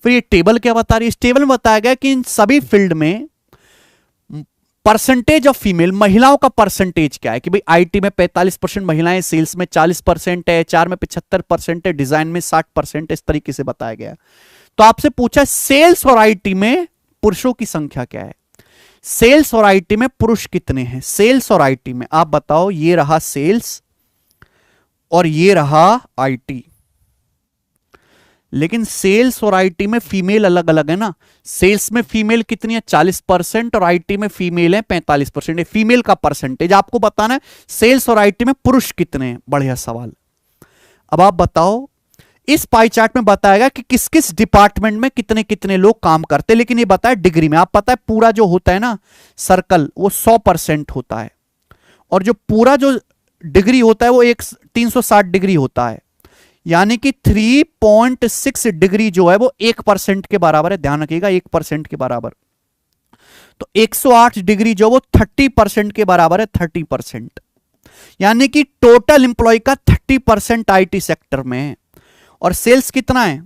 फिर ये टेबल क्या बता रही है, इस टेबल में बताया गया कि इन सभी फील्ड में परसेंटेज ऑफ फीमेल, महिलाओं का परसेंटेज क्या है, कि भाई आईटी में 45% महिलाएं, सेल्स में 40% है, एचआर में 75% है, डिजाइन में 60%, इस तरीके से बताया गया। तो आपसे पूछा सेल्स और आईटी में पुरुषों की संख्या क्या है, सेल्स और आईटी में पुरुष कितने हैं, सेल्स और आईटी में आप बताओ। ये रहा सेल्स और ये रहा आईटी, लेकिन सेल्स और आईटी में फीमेल अलग अलग है ना। सेल्स में फीमेल कितनी है 40% और आईटी में फीमेल है 45%। फीमेल का परसेंटेज आपको बताना है। सेल्स और आईटी में पुरुष कितने हैं, बढ़िया सवाल। अब आप बताओ, इस पाई चार्ट में बताएगा कि किस किस डिपार्टमेंट में कितने कितने लोग काम करते हैं, लेकिन ये बताया डिग्री में। आप पता है पूरा जो होता है ना सर्कल वो 100% होता है, और जो पूरा जो डिग्री होता है वो एक 360 डिग्री होता है, यानी कि 3.6 डिग्री जो है वो 1% के बराबर है। ध्यान रखिएगा 1% के बराबर। तो 108 डिग्री जो वो 30% के बराबर है, 30%। यानी कि टोटल इंप्लॉय का 30% आईटी सेक्टर में है। और सेल्स कितना है?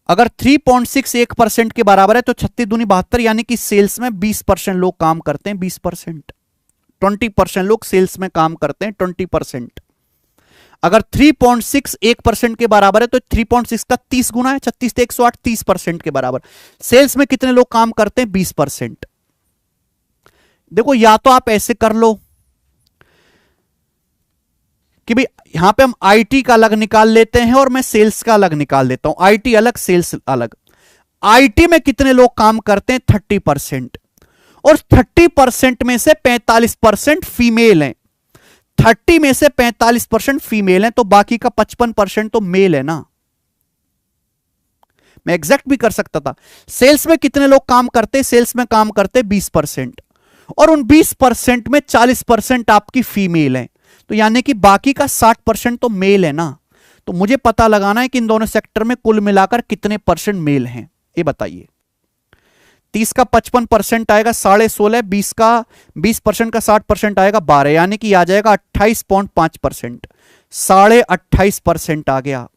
अगर 3.6 1% के बराबर है तो 36 दूनी 72, यानी कि सेल्स में 20% लोग काम करते हैं। 20%, 20% लोग सेल्स में काम करते हैं, 20%। अगर 3.6 1% के बराबर है तो 3.6 का 30 गुना है, 36 से 108, 30% के बराबर। सेल्स में कितने लोग काम करते हैं? 20%। देखो या तो आप ऐसे कर लो कि भाई यहां पे हम आईटी का अलग निकाल लेते हैं और मैं सेल्स का अलग निकाल देता हूं, आईटी अलग सेल्स अलग। आईटी में कितने लोग काम करते हैं? 30%। और 30% में से 45% फीमेल हैं। 30 में से 45% फीमेल हैं, तो बाकी का 55% तो मेल है ना। मैं एग्जैक्ट भी कर सकता था। सेल्स में कितने लोग काम करते? सेल्स में काम करते 20%, और उन 20% में 40% आपकी फीमेल है, तो यानी कि बाकी का 60% तो मेल है ना। तो मुझे पता लगाना है कि इन दोनों सेक्टर में कुल मिलाकर कितने परसेंट मेल हैं, ये बताइए। 30 का 55% आएगा 16.5, 20% का 60% आएगा 12, यानी कि आ जाएगा 28.5%, 28.5% आ गया।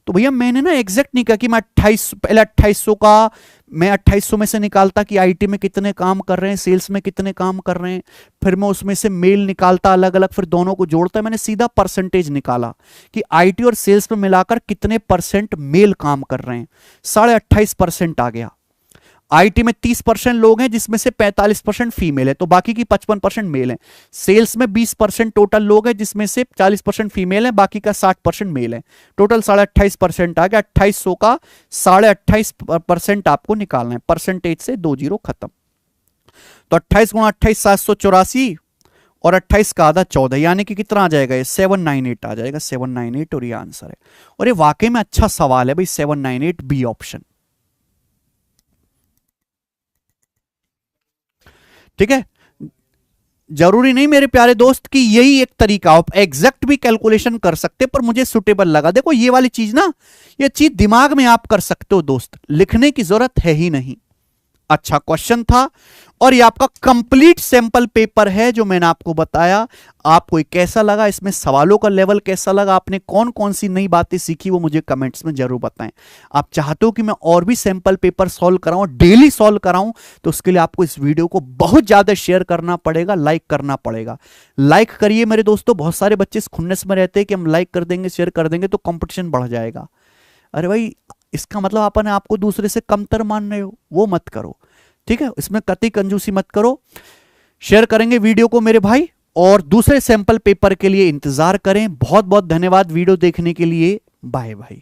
तो भैया मैंने ना एग्जैक्ट नहीं कहा कि मैं 28, पहले 2800 का मैं 2800 में से निकालता कि आईटी में कितने काम कर रहे हैं, सेल्स में कितने काम कर रहे हैं, फिर मैं उसमें से मेल निकालता अलग अलग, फिर दोनों को जोड़ता। मैंने सीधा परसेंटेज निकाला कि आईटी और सेल्स में मिलाकर कितने परसेंट मेल काम कर रहे हैं। 28.5% आ गया। आईटी में 30% लोग हैं जिसमें से 45% फीमेल है, तो बाकी की 55% मेल है। सेल्स में 20% टोटल लोग हैं जिसमें से 40% फीमेल है, बाकी का 60% मेल है। टोटल 28.5% आ गया। 2800 का 28.5% आपको निकालना है। परसेंटेज से 2 जीरो खत्म। तो 28 गुणा 28 784, और 28 का आधा 14, यानी कि कितना आ जाएगा? ये 798 आ जाएगा। 798, और ये आंसर है। और ये वाकई में अच्छा सवाल है भाई, 798 बी ऑप्शन। ठीक है, जरूरी नहीं मेरे प्यारे दोस्त कि यही एक तरीका, आप एग्जैक्ट भी कैलकुलेशन कर सकते, पर मुझे सुटेबल लगा। देखो ये वाली चीज ना, ये चीज दिमाग में आप कर सकते हो दोस्त, लिखने की जरूरत है ही नहीं। अच्छा क्वेश्चन था, और ये आपका कंप्लीट सैंपल पेपर है जो मैंने आपको बताया। आपको कैसा लगा, इसमें सवालों का लेवल कैसा लगा, आपने कौन कौन सी नई बातें सीखी, वो मुझे कमेंट्स में जरूर बताएं। आप चाहते हो कि मैं और भी सैंपल पेपर सॉल्व कराऊं, डेली सॉल्व कराऊं, तो उसके लिए आपको इस वीडियो को बहुत ज्यादा शेयर करना पड़ेगा, लाइक करना पड़ेगा। लाइक करिए मेरे दोस्तों। बहुत सारे बच्चे इस खुन्नस में रहते हैं कि हम लाइक कर देंगे, शेयर कर देंगे तो कंपटीशन बढ़ जाएगा। अरे भाई, इसका मतलब अपने आपको दूसरे से कमतर मान रहे हो, वो मत करो। ठीक है, इसमें कतई कंजूसी मत करो। शेयर करेंगे वीडियो को मेरे भाई, और दूसरे सैंपल पेपर के लिए इंतजार करें। बहुत बहुत धन्यवाद वीडियो देखने के लिए। Bye bye.